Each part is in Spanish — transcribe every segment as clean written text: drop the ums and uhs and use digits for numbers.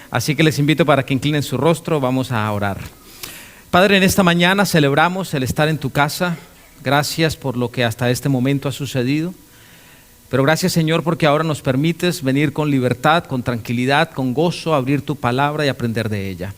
Así que les invito para que inclinen su rostro, vamos a orar. Padre, en esta mañana celebramos el estar en tu casa. Gracias por lo que hasta este momento ha sucedido. Pero gracias, Señor, porque ahora nos permites venir con libertad, con tranquilidad, con gozo, abrir tu palabra y aprender de ella.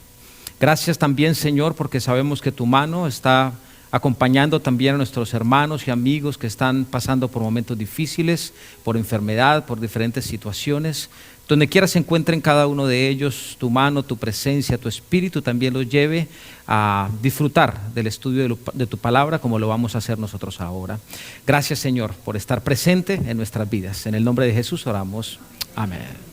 Gracias también, Señor, porque sabemos que tu mano está acompañando también a nuestros hermanos y amigos que están pasando por momentos difíciles, por enfermedad, por diferentes situaciones. Donde quiera se encuentren cada uno de ellos, tu mano, tu presencia, tu espíritu también los lleve a disfrutar del estudio de tu palabra como lo vamos a hacer nosotros ahora. Gracias, Señor, por estar presente en nuestras vidas. En el nombre de Jesús oramos. Amén.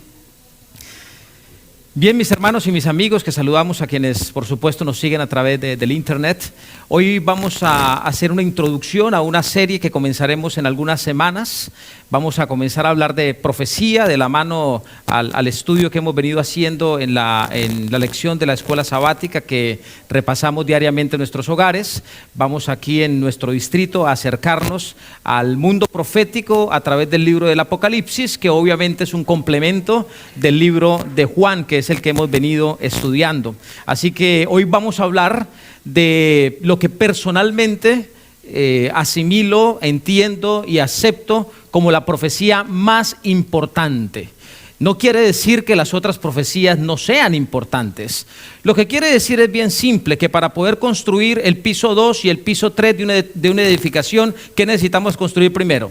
Bien, mis hermanos y mis amigos, que saludamos a quienes por supuesto nos siguen a través del internet. Hoy vamos a hacer una introducción a una serie que comenzaremos en algunas semanas. Vamos a comenzar a hablar de profecía de la mano al estudio que hemos venido haciendo en la lección de la escuela sabática que repasamos diariamente en nuestros hogares. Vamos aquí en nuestro distrito a acercarnos al mundo profético a través del libro del Apocalipsis, que obviamente es un complemento del libro de Juan, que es el que hemos venido estudiando. Así que hoy vamos a hablar de lo que personalmente asimilo, entiendo y acepto como la profecía más importante. No quiere decir que las otras profecías no sean importantes. Lo que quiere decir es bien simple, que para poder construir el piso 2 y el piso 3 de una edificación, ¿qué necesitamos construir primero?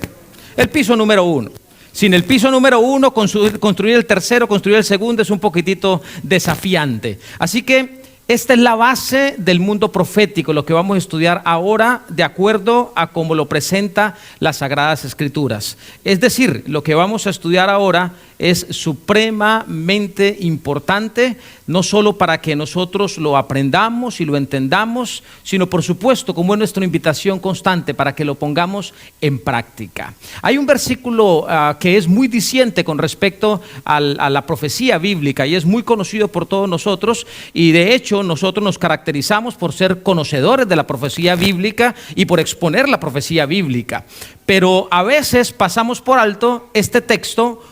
El piso número 1. Sin el piso número 1, construir el tercero, construir el segundo es un poquitito desafiante. Así que esta es la base del mundo profético, lo que vamos a estudiar ahora de acuerdo a cómo lo presenta las Sagradas Escrituras. Es decir, lo que vamos a estudiar ahora es supremamente importante, no solo para que nosotros lo aprendamos y lo entendamos, sino por supuesto como es nuestra invitación constante para que lo pongamos en práctica. Hay un versículo que es muy diciente con respecto a la profecía bíblica y es muy conocido por todos nosotros, y de hecho nosotros nos caracterizamos por ser conocedores de la profecía bíblica y por exponer la profecía bíblica, pero a veces pasamos por alto este texto.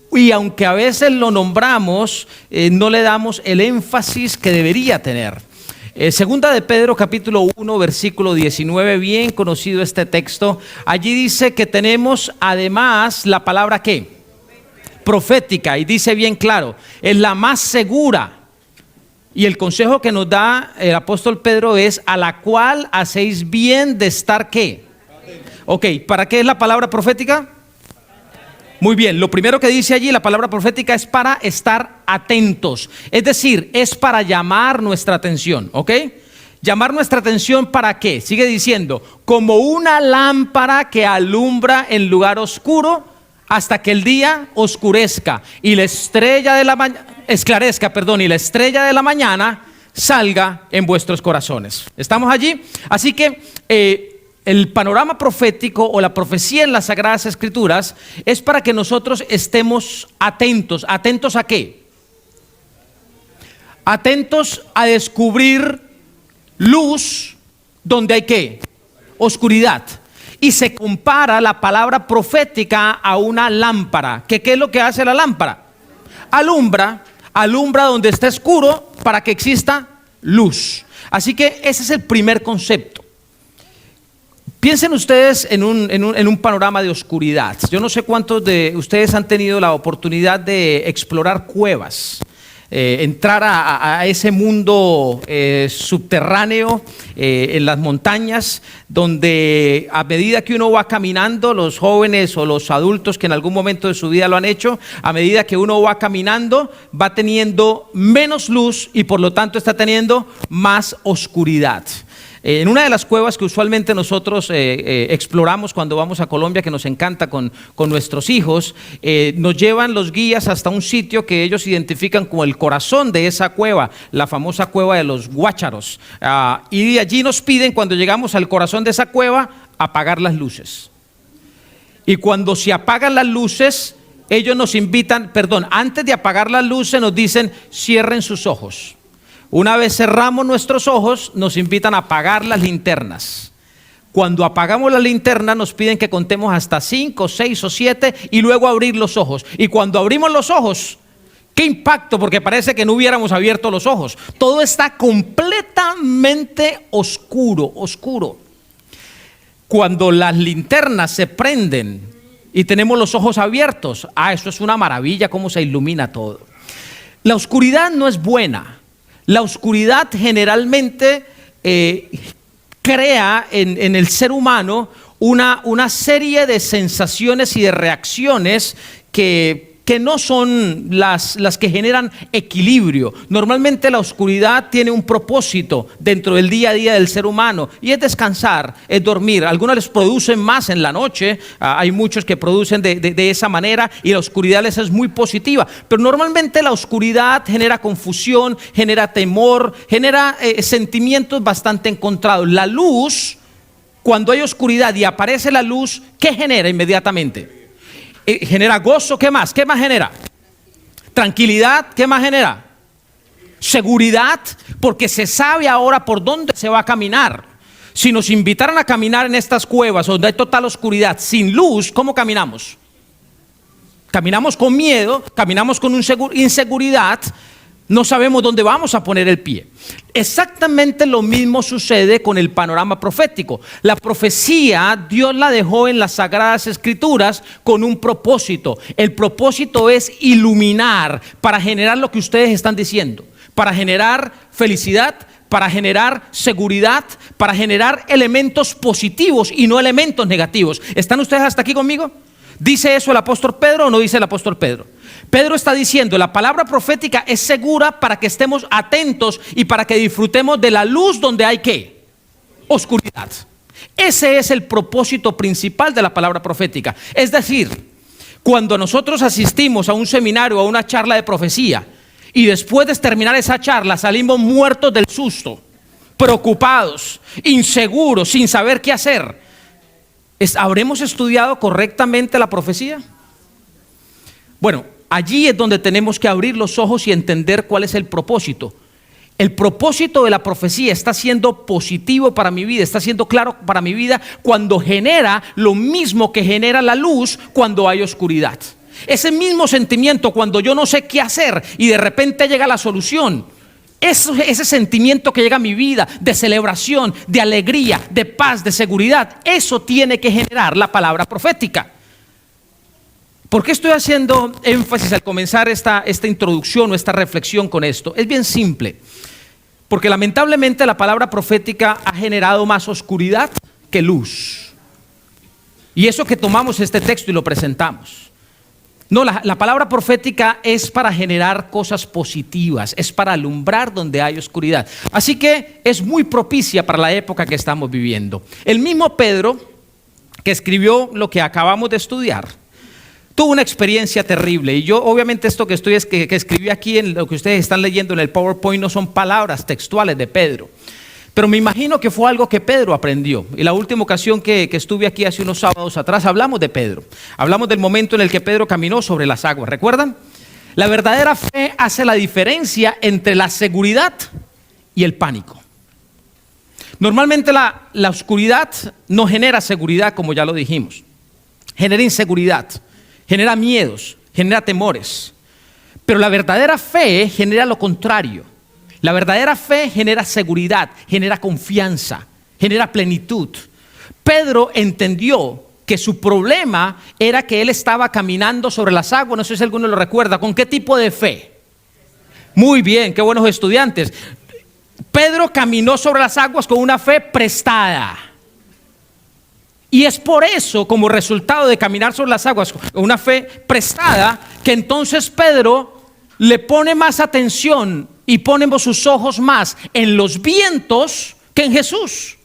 Y aunque a veces lo nombramos, no le damos el énfasis que debería tener. Segunda de Pedro capítulo 1 versículo 19, bien conocido este texto. Allí dice que tenemos además la palabra ¿qué? Profética, y dice bien claro, es la más segura. Y el consejo que nos da el apóstol Pedro es: a la cual hacéis bien de estar ¿qué? Ok, ¿para qué es la palabra profética? Muy bien, lo primero que dice allí la palabra profética es para estar atentos, es decir, es para llamar nuestra atención, ¿ok? Llamar nuestra atención ¿para qué? Sigue diciendo, como una lámpara que alumbra en lugar oscuro hasta que el día oscurezca y la estrella de la y la estrella de la mañana salga en vuestros corazones. ¿Estamos allí? Así que el panorama profético o la profecía en las Sagradas Escrituras es para que nosotros estemos atentos. ¿Atentos a qué? Atentos a descubrir luz donde hay ¿qué? Oscuridad. Y se compara la palabra profética a una lámpara. ¿Qué es lo que hace la lámpara? Alumbra donde está oscuro para que exista luz. Así que ese es el primer concepto. Piensen ustedes en un panorama de oscuridad. Yo no sé cuántos de ustedes han tenido la oportunidad de explorar cuevas, entrar a ese mundo subterráneo en las montañas, donde a medida que uno va caminando, los jóvenes o los adultos que en algún momento de su vida lo han hecho, a medida que uno va caminando, va teniendo menos luz y por lo tanto está teniendo más oscuridad. En una de las cuevas que usualmente nosotros exploramos cuando vamos a Colombia, que nos encanta con nuestros hijos, nos llevan los guías hasta un sitio que ellos identifican como el corazón de esa cueva, la famosa cueva de los Guácharos. Y allí nos piden, cuando llegamos al corazón de esa cueva, apagar las luces. Y cuando se apagan las luces, ellos nos invitan, antes de apagar las luces nos dicen, cierren sus ojos. Una vez cerramos nuestros ojos, nos invitan a apagar las linternas. Cuando apagamos la linterna nos piden que contemos hasta 5, 6 o 7 y luego abrir los ojos. Y cuando abrimos los ojos, ¡Qué impacto! Porque parece que no hubiéramos abierto los ojos. Todo está completamente oscuro, oscuro. Cuando las linternas se prenden y tenemos los ojos abiertos, eso es una maravilla, cómo se ilumina todo. La oscuridad no es buena. La oscuridad generalmente crea en el ser humano una serie de sensaciones y de reacciones que no son las que generan equilibrio. Normalmente la oscuridad tiene un propósito dentro del día a día del ser humano, y es descansar, es dormir. Algunos les producen más en la noche, hay muchos que producen de esa manera, y la oscuridad les es muy positiva. Pero normalmente la oscuridad genera confusión, genera temor, genera sentimientos bastante encontrados. La luz, cuando hay oscuridad y aparece la luz, ¿qué genera inmediatamente? Genera gozo. ¿Qué más? ¿Qué más genera? Tranquilidad. ¿Qué más genera? Seguridad, porque se sabe ahora por dónde se va a caminar. Si nos invitaran a caminar en estas cuevas donde hay total oscuridad, sin luz, ¿cómo caminamos? Caminamos con miedo, caminamos con inseguridad, no sabemos dónde vamos a poner el pie. Exactamente lo mismo sucede con el panorama profético. La profecía Dios la dejó en las Sagradas Escrituras con un propósito. El propósito es iluminar para generar lo que ustedes están diciendo, para generar felicidad, para generar seguridad, para generar elementos positivos y no elementos negativos. ¿Están ustedes hasta aquí conmigo? ¿Dice eso el apóstol Pedro o no dice el apóstol Pedro? Pedro está diciendo, la palabra profética es segura para que estemos atentos y para que disfrutemos de la luz donde hay ¿qué? Oscuridad. Ese es el propósito principal de la palabra profética. Es decir, cuando nosotros asistimos a un seminario o a una charla de profecía y después de terminar esa charla salimos muertos del susto, preocupados, inseguros, sin saber qué hacer, ¿habremos estudiado correctamente la profecía? Bueno, allí es donde tenemos que abrir los ojos y entender cuál es el propósito. El propósito de la profecía está siendo positivo para mi vida, está siendo claro para mi vida cuando genera lo mismo que genera la luz cuando hay oscuridad. Ese mismo sentimiento cuando yo no sé qué hacer y de repente llega la solución. Ese sentimiento que llega a mi vida de celebración, de alegría, de paz, de seguridad, eso tiene que generar la palabra profética. ¿Por qué estoy haciendo énfasis al comenzar esta introducción o esta reflexión con esto? Es bien simple, porque lamentablemente la palabra profética ha generado más oscuridad que luz. Y eso que tomamos este texto y lo presentamos. No, la palabra profética es para generar cosas positivas, es para alumbrar donde hay oscuridad. Así que es muy propicia para la época que estamos viviendo. El mismo Pedro, que escribió lo que acabamos de estudiar, tuvo una experiencia terrible. Y yo, obviamente, esto que escribí aquí en lo que ustedes están leyendo en el PowerPoint no son palabras textuales de Pedro. Pero me imagino que fue algo que Pedro aprendió. Y la última ocasión que estuve aquí hace unos sábados atrás, hablamos de Pedro. Hablamos del momento en el que Pedro caminó sobre las aguas. ¿Recuerdan? La verdadera fe hace la diferencia entre la seguridad y el pánico. Normalmente la oscuridad no genera seguridad, como ya lo dijimos. Genera inseguridad, genera miedos, genera temores. Pero la verdadera fe genera lo contrario. La verdadera fe genera seguridad, genera confianza, genera plenitud. Pedro entendió que su problema era que él estaba caminando sobre las aguas. No sé si alguno lo recuerda. ¿Con qué tipo de fe? Muy bien, qué buenos estudiantes. Pedro caminó sobre las aguas con una fe prestada. Y es por eso, como resultado de caminar sobre las aguas con una fe prestada, que entonces Pedro le pone más atención y ponemos sus ojos más en los vientos que en Jesús.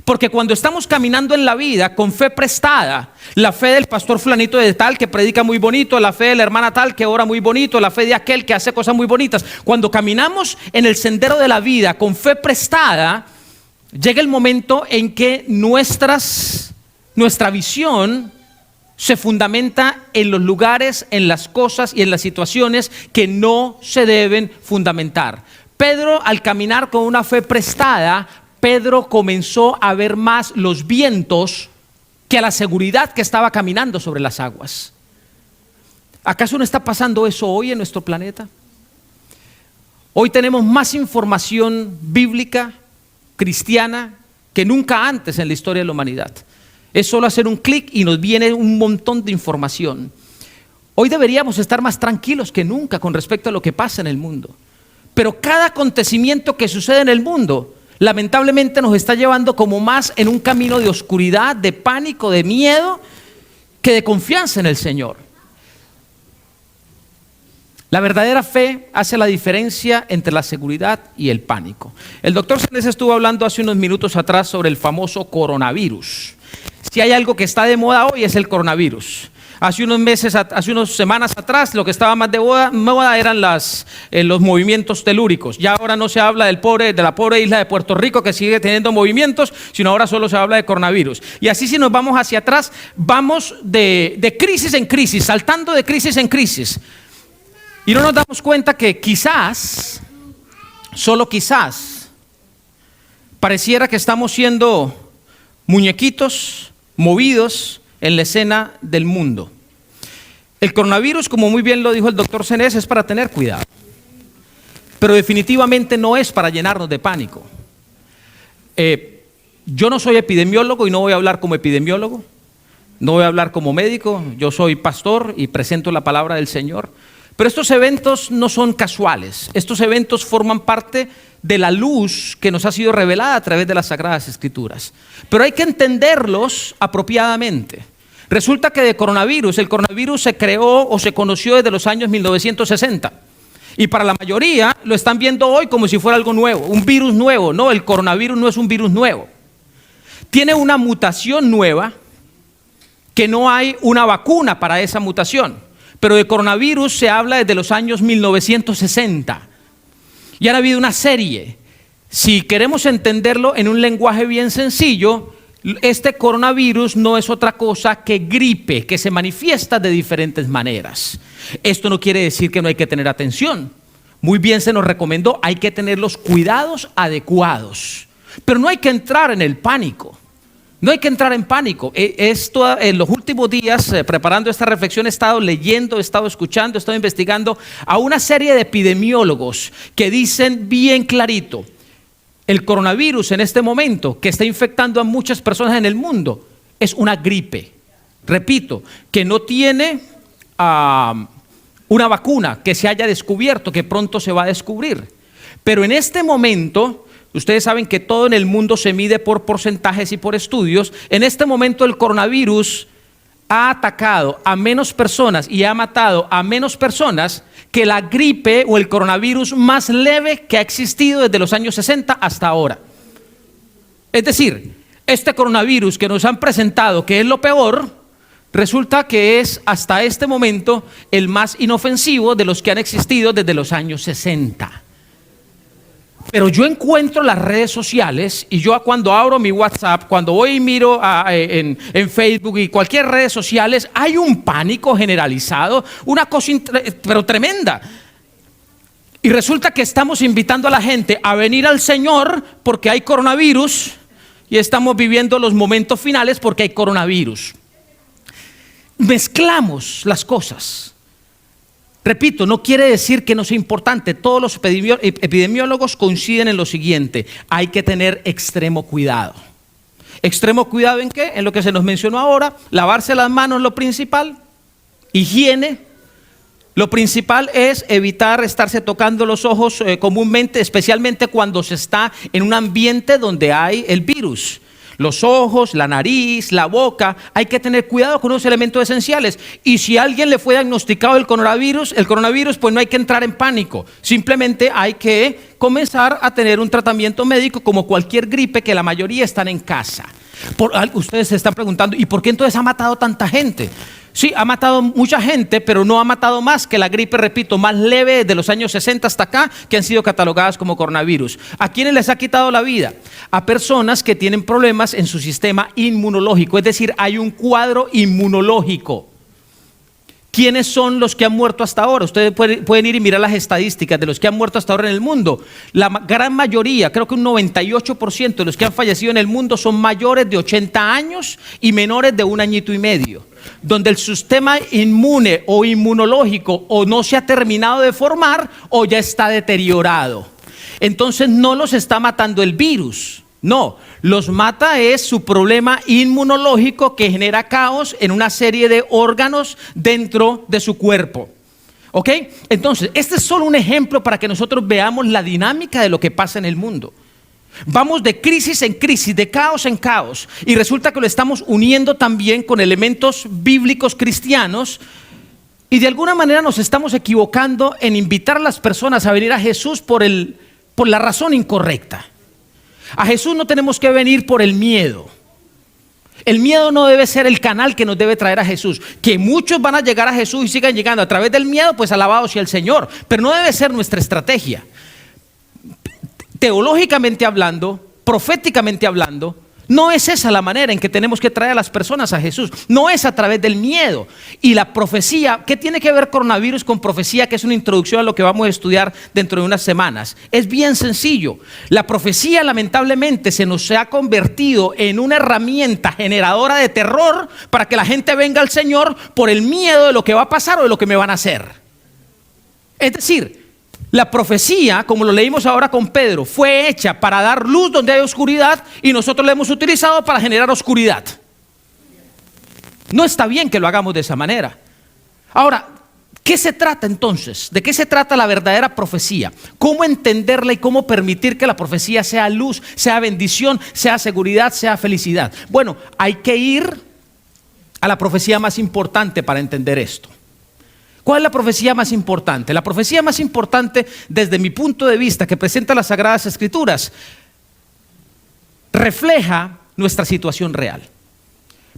Porque cuando estamos caminando en la vida con fe prestada, la fe del pastor fulanito de tal que predica muy bonito, la fe de la hermana tal que ora muy bonito, la fe de aquel que hace cosas muy bonitas, cuando caminamos en el sendero de la vida con fe prestada, llega el momento en que nuestra visión se fundamenta en los lugares, en las cosas y en las situaciones que no se deben fundamentar. Pedro, al caminar con una fe prestada, Pedro comenzó a ver más los vientos que a la seguridad que estaba caminando sobre las aguas. ¿Acaso no está pasando eso hoy en nuestro planeta? Hoy tenemos más información bíblica, cristiana, que nunca antes en la historia de la humanidad. Es solo hacer un clic y nos viene un montón de información. Hoy deberíamos estar más tranquilos que nunca con respecto a lo que pasa en el mundo. Pero cada acontecimiento que sucede en el mundo, lamentablemente nos está llevando como más en un camino de oscuridad, de pánico, de miedo, que de confianza en el Señor. La verdadera fe hace la diferencia entre la seguridad y el pánico. El doctor Senés estuvo hablando hace unos minutos atrás sobre el famoso coronavirus. Si hay algo que está de moda hoy es el coronavirus. Hace unas semanas atrás lo que estaba más de moda eran los movimientos telúricos. Ya ahora no se habla de la pobre isla de Puerto Rico que sigue teniendo movimientos, sino ahora solo se habla de coronavirus. Y así si nos vamos hacia atrás, vamos de crisis en crisis, saltando de crisis en crisis. Y no nos damos cuenta que quizás, solo quizás, pareciera que estamos siendo muñequitos movidos en la escena del mundo. El coronavirus, como muy bien lo dijo el doctor Senés, es para tener cuidado. Pero definitivamente no es para llenarnos de pánico. Yo no soy epidemiólogo y no voy a hablar como epidemiólogo. No voy a hablar como médico. Yo soy pastor y presento la palabra del Señor. Pero estos eventos no son casuales. Estos eventos forman parte de la luz que nos ha sido revelada a través de las Sagradas Escrituras. Pero hay que entenderlos apropiadamente. Resulta que el coronavirus se creó o se conoció desde los años 1960. Y para la mayoría lo están viendo hoy como si fuera algo nuevo, un virus nuevo. No, el coronavirus no es un virus nuevo. Tiene una mutación nueva que no hay una vacuna para esa mutación. Pero de coronavirus se habla desde los años 1960. Y han habido una serie. Si queremos entenderlo en un lenguaje bien sencillo, este coronavirus no es otra cosa que gripe, que se manifiesta de diferentes maneras. Esto no quiere decir que no hay que tener atención. Muy bien se nos recomendó, hay que tener los cuidados adecuados. Pero no hay que entrar en el pánico. No hay que entrar en pánico. En los últimos días, preparando esta reflexión, he estado leyendo, he estado escuchando, he estado investigando a una serie de epidemiólogos que dicen bien clarito, el coronavirus en este momento que está infectando a muchas personas en el mundo es una gripe. Repito, que no tiene una vacuna que se haya descubierto, que pronto se va a descubrir. Pero en este momento, ustedes saben que todo en el mundo se mide por porcentajes y por estudios. En este momento el coronavirus ha atacado a menos personas y ha matado a menos personas que la gripe o el coronavirus más leve que ha existido desde los años 60 hasta ahora. Es decir, este coronavirus que nos han presentado, que es lo peor, resulta que es hasta este momento el más inofensivo de los que han existido desde los años 60. Pero yo encuentro las redes sociales y yo cuando abro mi WhatsApp, cuando voy y miro en Facebook y cualquier redes sociales, hay un pánico generalizado, una cosa pero tremenda. Y resulta que estamos invitando a la gente a venir al Señor porque hay coronavirus y estamos viviendo los momentos finales porque hay coronavirus. Mezclamos las cosas. Repito, no quiere decir que no sea importante. Todos los epidemiólogos coinciden en lo siguiente: hay que tener extremo cuidado. ¿Extremo cuidado en qué? En lo que se nos mencionó ahora. Lavarse las manos, lo principal. Higiene. Lo principal es evitar estarse tocando los ojos comúnmente, especialmente cuando se está en un ambiente donde hay el virus. Los ojos, la nariz, la boca, hay que tener cuidado con unos elementos esenciales. Y si a alguien le fue diagnosticado el coronavirus, pues no hay que entrar en pánico. Simplemente hay que comenzar a tener un tratamiento médico como cualquier gripe, que la mayoría están en casa. Ustedes se están preguntando, ¿y por qué entonces ha matado tanta gente? Sí, ha matado mucha gente, pero no ha matado más que la gripe, repito, más leve de los años 60 hasta acá, que han sido catalogadas como coronavirus. ¿A quiénes les ha quitado la vida? A personas que tienen problemas en su sistema inmunológico, es decir, hay un cuadro inmunológico. ¿Quiénes son los que han muerto hasta ahora? Ustedes pueden ir y mirar las estadísticas de los que han muerto hasta ahora en el mundo. La gran mayoría, creo que un 98% de los que han fallecido en el mundo son mayores de 80 años y menores de 1 añito y medio, donde el sistema inmune o inmunológico o no se ha terminado de formar o ya está deteriorado. Entonces no los está matando el virus, no, los mata es su problema inmunológico que genera caos en una serie de órganos dentro de su cuerpo. ¿Ok? Entonces, este es solo un ejemplo para que nosotros veamos la dinámica de lo que pasa en el mundo. Vamos de crisis en crisis, de caos en caos, y resulta que lo estamos uniendo también con elementos bíblicos cristianos, y de alguna manera nos estamos equivocando en invitar a las personas a venir a Jesús por la razón incorrecta. A Jesús no tenemos que venir por el miedo. El miedo no debe ser el canal que nos debe traer a Jesús. Que muchos van a llegar a Jesús y sigan llegando a través del miedo, pues alabado sea el Señor. Pero no debe ser nuestra estrategia. Teológicamente hablando, proféticamente hablando, no es esa la manera en que tenemos que traer a las personas a Jesús. No es a través del miedo. Y la profecía, ¿qué tiene que ver coronavirus con profecía? Que es una introducción a lo que vamos a estudiar dentro de unas semanas. Es bien sencillo. La profecía lamentablemente se nos ha convertido en una herramienta generadora de terror para que la gente venga al Señor por el miedo de lo que va a pasar o de lo que me van a hacer. Es decir, la profecía, como lo leímos ahora con Pedro, fue hecha para dar luz donde hay oscuridad y nosotros la hemos utilizado para generar oscuridad. No está bien que lo hagamos de esa manera. Ahora, ¿qué se trata entonces? ¿De qué se trata la verdadera profecía? ¿Cómo entenderla y cómo permitir que la profecía sea luz, sea bendición, sea seguridad, sea felicidad? Bueno, hay que ir a la profecía más importante para entender esto. ¿Cuál es la profecía más importante? La profecía más importante desde mi punto de vista que presenta las Sagradas Escrituras refleja nuestra situación real.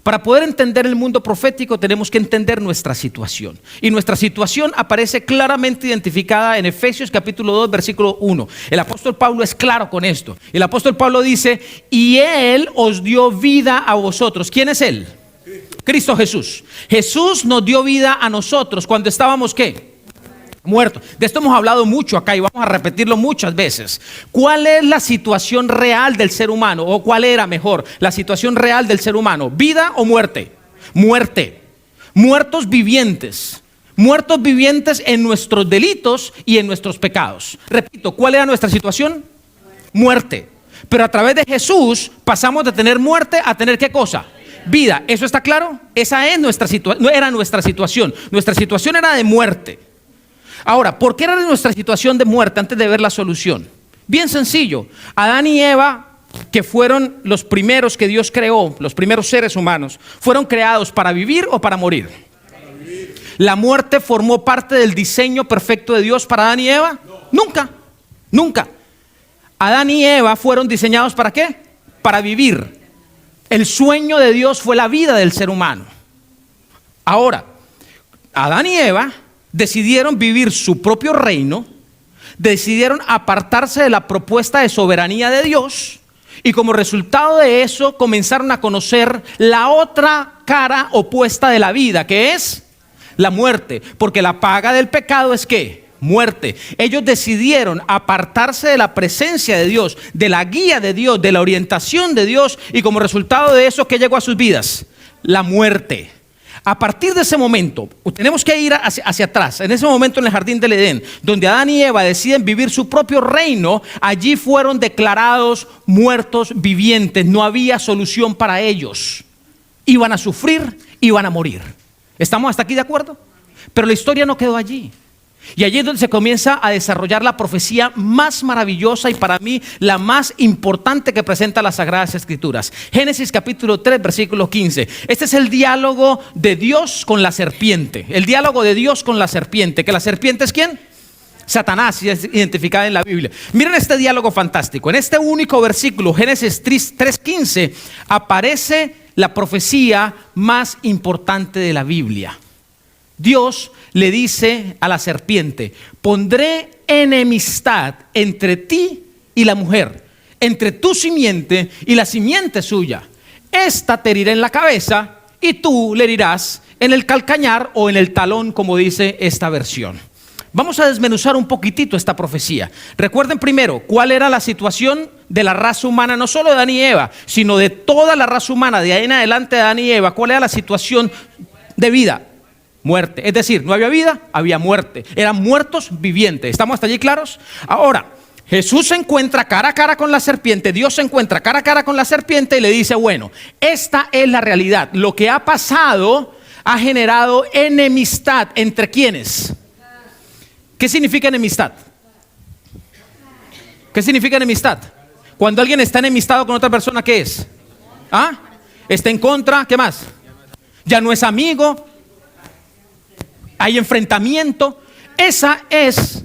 Para poder entender el mundo profético tenemos que entender nuestra situación. Y nuestra situación aparece claramente identificada en Efesios capítulo 2 versículo 1. El apóstol Pablo es claro con esto. El apóstol Pablo dice, y Él os dio vida a vosotros. ¿Quién es Él? Cristo Jesús. Jesús nos dio vida a nosotros cuando estábamos ¿qué? Muertos. De esto hemos hablado mucho acá y vamos a repetirlo muchas veces. ¿Cuál es la situación real del ser humano? ¿O cuál era mejor la situación real del ser humano? ¿Vida o muerte? Muerte. Muertos vivientes. Muertos vivientes en nuestros delitos y en nuestros pecados. Repito, ¿cuál era nuestra situación? Muerte. Pero a través de Jesús pasamos de tener muerte a tener ¿qué cosa? Vida. ¿Eso está claro? Esa es nuestra situación. No era nuestra situación. Nuestra situación era de muerte. Ahora, ¿por qué era nuestra situación de muerte antes de ver la solución? Bien sencillo. Adán y Eva, que fueron los primeros que Dios creó, los primeros seres humanos, ¿fueron creados para vivir o para morir? Para vivir. ¿La muerte formó parte del diseño perfecto de Dios para Adán y Eva? No. Nunca. Nunca. Adán y Eva fueron diseñados ¿para qué? Para vivir. El sueño de Dios fue la vida del ser humano. Ahora, Adán y Eva decidieron vivir su propio reino, decidieron apartarse de la propuesta de soberanía de Dios y como resultado de eso comenzaron a conocer la otra cara opuesta de la vida, que es la muerte, porque la paga del pecado es ¿qué? Muerte. Ellos decidieron apartarse de la presencia de Dios, de la guía de Dios, de la orientación de Dios y como resultado de eso, ¿qué llegó a sus vidas? La muerte. A partir de ese momento, tenemos que ir hacia atrás, en ese momento en el jardín del Edén, donde Adán y Eva deciden vivir su propio reino, allí fueron declarados muertos vivientes, no había solución para ellos. Iban a sufrir, iban a morir. ¿Estamos hasta aquí de acuerdo? Pero la historia no quedó allí. Y allí es donde se comienza a desarrollar la profecía más maravillosa y para mí la más importante que presenta las Sagradas Escrituras. Génesis capítulo 3 versículo 15. Este es el diálogo de Dios con la serpiente. El diálogo de Dios con la serpiente. ¿Que la serpiente es quién? Satanás, es identificada en la Biblia. Miren este diálogo fantástico. En este único versículo, Génesis 3:15, aparece la profecía más importante de la Biblia. Dios le dice a la serpiente, pondré enemistad entre ti y la mujer, entre tu simiente y la simiente suya. Esta te herirá en la cabeza y tú le herirás en el calcañar o en el talón, como dice esta versión. Vamos a desmenuzar un poquitito esta profecía. Recuerden primero cuál era la situación de la raza humana, no solo de Adán y Eva, sino de toda la raza humana, de ahí en adelante de Adán y Eva. ¿Cuál era la situación de vida? Muerte. Es decir, no había vida, había muerte. Eran muertos vivientes. ¿Estamos hasta allí claros? Ahora, Jesús se encuentra cara a cara con la serpiente, Dios se encuentra cara a cara con la serpiente y le dice, bueno, esta es la realidad. Lo que ha pasado ha generado enemistad. ¿Entre quiénes? ¿Qué significa enemistad? ¿Qué significa enemistad? Cuando alguien está enemistado con otra persona, ¿qué es? ¿Ah? Está en contra, ¿qué más? Ya no es amigo, hay enfrentamiento. Esa es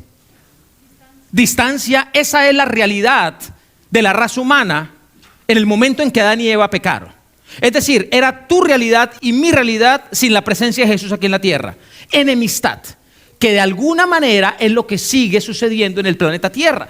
distancia, esa es la realidad de la raza humana en el momento en que Adán y Eva pecaron. Es decir, era tu realidad y mi realidad sin la presencia de Jesús aquí en la tierra. Enemistad, que de alguna manera es lo que sigue sucediendo en el planeta Tierra.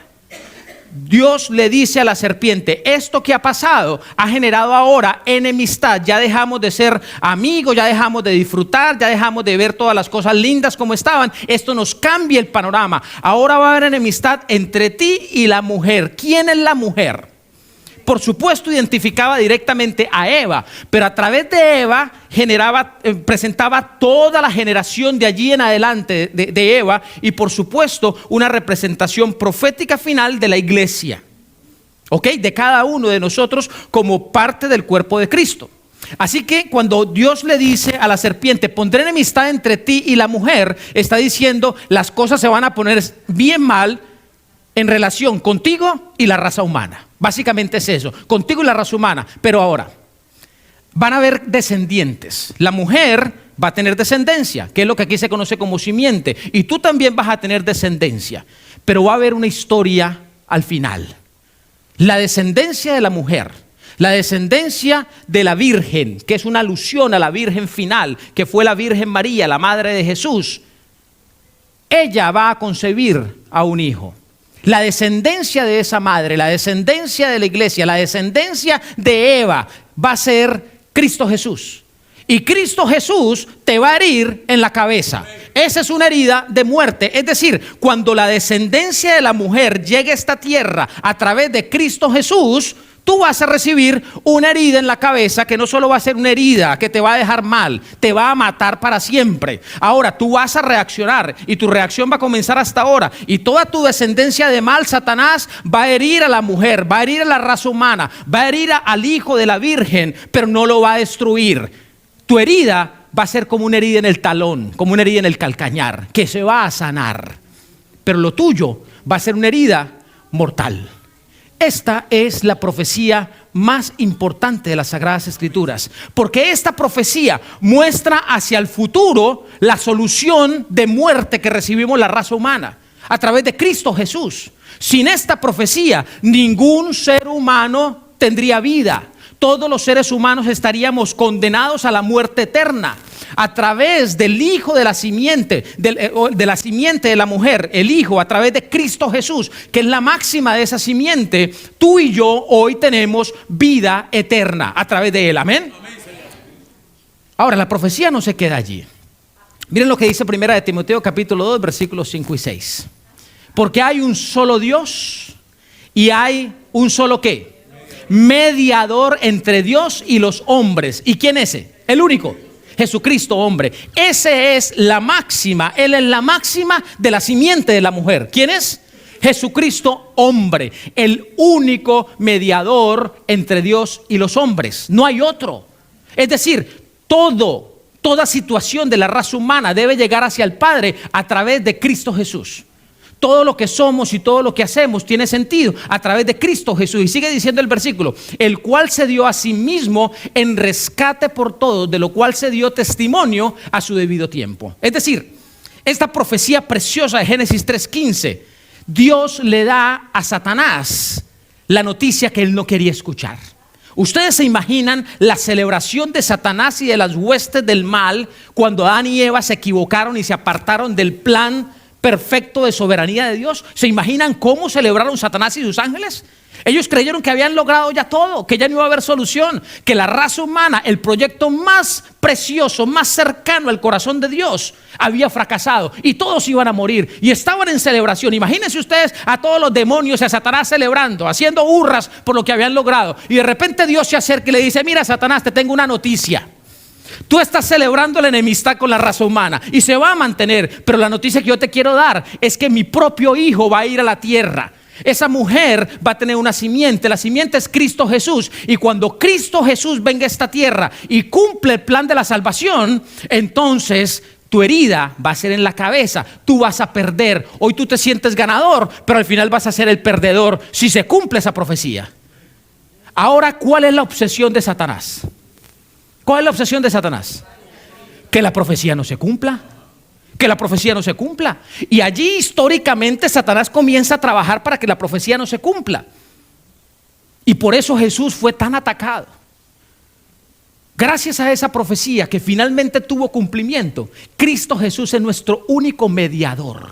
Dios le dice a la serpiente, esto que ha pasado ha generado ahora enemistad. Ya dejamos de ser amigos, ya dejamos de disfrutar, ya dejamos de ver todas las cosas lindas como estaban. Esto nos cambia el panorama. Ahora va a haber enemistad entre ti y la mujer. ¿Quién es la mujer? Por supuesto identificaba directamente a Eva, pero a través de Eva presentaba toda la generación de allí en adelante de Eva, y por supuesto una representación profética final de la iglesia, ¿ok? De cada uno de nosotros como parte del cuerpo de Cristo. Así que cuando Dios le dice a la serpiente, pondré enemistad entre ti y la mujer, está diciendo las cosas se van a poner bien mal en relación contigo y la raza humana. Básicamente es eso, contigo y la raza humana. Pero ahora, van a haber descendientes. La mujer va a tener descendencia, que es lo que aquí se conoce como simiente. Y tú también vas a tener descendencia. Pero va a haber una historia al final. La descendencia de la mujer, la descendencia de la Virgen, que es una alusión a la Virgen final, que fue la Virgen María, la madre de Jesús. Ella va a concebir a un hijo. La descendencia de esa madre, la descendencia de la iglesia, la descendencia de Eva va a ser Cristo Jesús. Y Cristo Jesús te va a herir en la cabeza. Esa es una herida de muerte. Es decir, cuando la descendencia de la mujer llegue a esta tierra a través de Cristo Jesús, tú vas a recibir una herida en la cabeza que no solo va a ser una herida que te va a dejar mal, te va a matar para siempre. Ahora tú vas a reaccionar y tu reacción va a comenzar hasta ahora. Y toda tu descendencia de mal, Satanás, va a herir a la mujer, va a herir a la raza humana, va a herir al hijo de la Virgen, pero no lo va a destruir. Tu herida va a ser como una herida en el talón, como una herida en el calcañar, que se va a sanar. Pero lo tuyo va a ser una herida mortal. Esta es la profecía más importante de las Sagradas Escrituras, porque esta profecía muestra hacia el futuro la solución de muerte que recibimos la raza humana a través de Cristo Jesús. Sin esta profecía, ningún ser humano tendría vida. Todos los seres humanos estaríamos condenados a la muerte eterna. A través del hijo de la simiente, de la simiente de la mujer, el hijo, a través de Cristo Jesús, que es la máxima de esa simiente, tú y yo hoy tenemos vida eterna a través de él. Amén. Ahora, la profecía no se queda allí. Miren lo que dice 1 Timoteo capítulo 2, versículos 5 y 6. Porque hay un solo Dios y hay un solo ¿qué? Mediador entre Dios y los hombres. ¿Y quién es ese? El único. Jesucristo, hombre. Ese es la máxima. Él es la máxima de la simiente de la mujer. ¿Quién es? Jesucristo, hombre. El único mediador entre Dios y los hombres. No hay otro. Es decir, toda situación de la raza humana debe llegar hacia el Padre a través de Cristo Jesús. Todo lo que somos y todo lo que hacemos tiene sentido a través de Cristo Jesús. Y sigue diciendo el versículo, el cual se dio a sí mismo en rescate por todos, de lo cual se dio testimonio a su debido tiempo. Es decir, esta profecía preciosa de Génesis 3:15, Dios le da a Satanás la noticia que él no quería escuchar. Ustedes se imaginan la celebración de Satanás y de las huestes del mal cuando Adán y Eva se equivocaron y se apartaron del plan perfecto de soberanía de Dios. ¿Se imaginan cómo celebraron Satanás y sus ángeles? Ellos creyeron que habían logrado ya todo, que ya no iba a haber solución, que la raza humana, el proyecto más precioso, más cercano al corazón de Dios, había fracasado y todos iban a morir y estaban en celebración. Imagínense ustedes a todos los demonios y a Satanás celebrando, haciendo hurras por lo que habían logrado, y de repente Dios se acerca y le dice: mira, Satanás, te tengo una noticia. Tú estás celebrando la enemistad con la raza humana y se va a mantener, pero la noticia que yo te quiero dar es que mi propio hijo va a ir a la tierra. Esa mujer va a tener una simiente. La simiente es Cristo Jesús. Y cuando Cristo Jesús venga a esta tierra y cumple el plan de la salvación, entonces tu herida va a ser en la cabeza. Tú vas a perder. Hoy tú te sientes ganador, pero al final vas a ser el perdedor si se cumple esa profecía. Ahora, ¿cuál es la obsesión de Satanás? ¿Cuál es la obsesión de Satanás? Que la profecía no se cumpla. Que la profecía no se cumpla. Y allí históricamente Satanás comienza a trabajar para que la profecía no se cumpla. Y por eso Jesús fue tan atacado. Gracias a esa profecía que finalmente tuvo cumplimiento, Cristo Jesús es nuestro único mediador.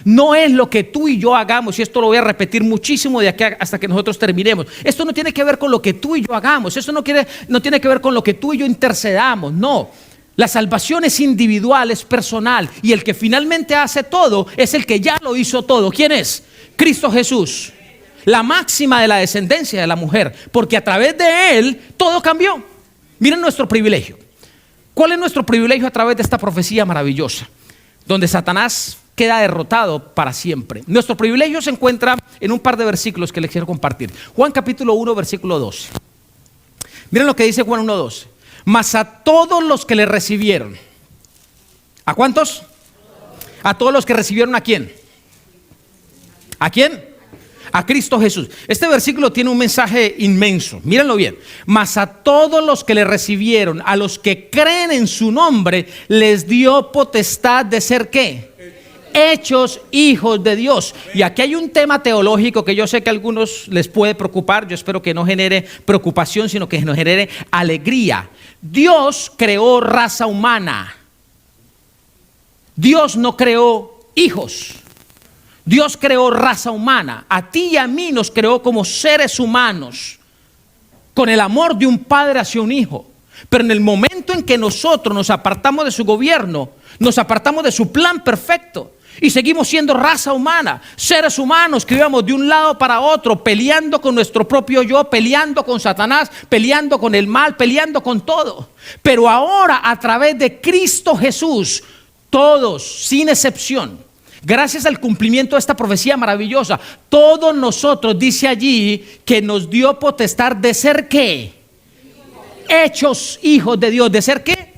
No es lo que tú y yo hagamos, y esto lo voy a repetir muchísimo de aquí hasta que nosotros terminemos. Esto no tiene que ver con lo que tú y yo hagamos. Esto no tiene que ver con lo que tú y yo intercedamos. No. La salvación es individual, es personal, y el que finalmente hace todo es el que ya lo hizo todo. ¿Quién es? Cristo Jesús, la máxima de la descendencia de la mujer, porque a través de él todo cambió. Miren nuestro privilegio. ¿Cuál es nuestro privilegio a través de esta profecía maravillosa, donde Satanás queda derrotado para siempre? Nuestro privilegio se encuentra en un par de versículos que les quiero compartir. Juan capítulo 1, versículo 12. Miren lo que dice Juan 1, 12. Mas a todos los que le recibieron. ¿A cuántos? A todos los que recibieron. ¿A quién? ¿A quién? A Cristo Jesús. Este versículo tiene un mensaje inmenso. Mírenlo bien. Mas a todos los que le recibieron, a los que creen en su nombre, les dio potestad de ser ¿qué? Hechos hijos de Dios. Y aquí hay un tema teológico que yo sé que a algunos les puede preocupar. Yo espero que no genere preocupación, sino que nos genere alegría. Dios creó raza humana. Dios no creó hijos. Dios creó raza humana. A ti y a mí nos creó como seres humanos, con el amor de un padre hacia un hijo. Pero en el momento en que nosotros nos apartamos de su gobierno, nos apartamos de su plan perfecto y seguimos siendo raza humana, seres humanos que íbamos de un lado para otro, peleando con nuestro propio yo, peleando con Satanás, peleando con el mal, peleando con todo. Pero ahora, a través de Cristo Jesús, todos, sin excepción, gracias al cumplimiento de esta profecía maravillosa, todos nosotros, dice allí, que nos dio potestad de ser ¿qué? Hechos hijos de Dios. ¿De ser qué?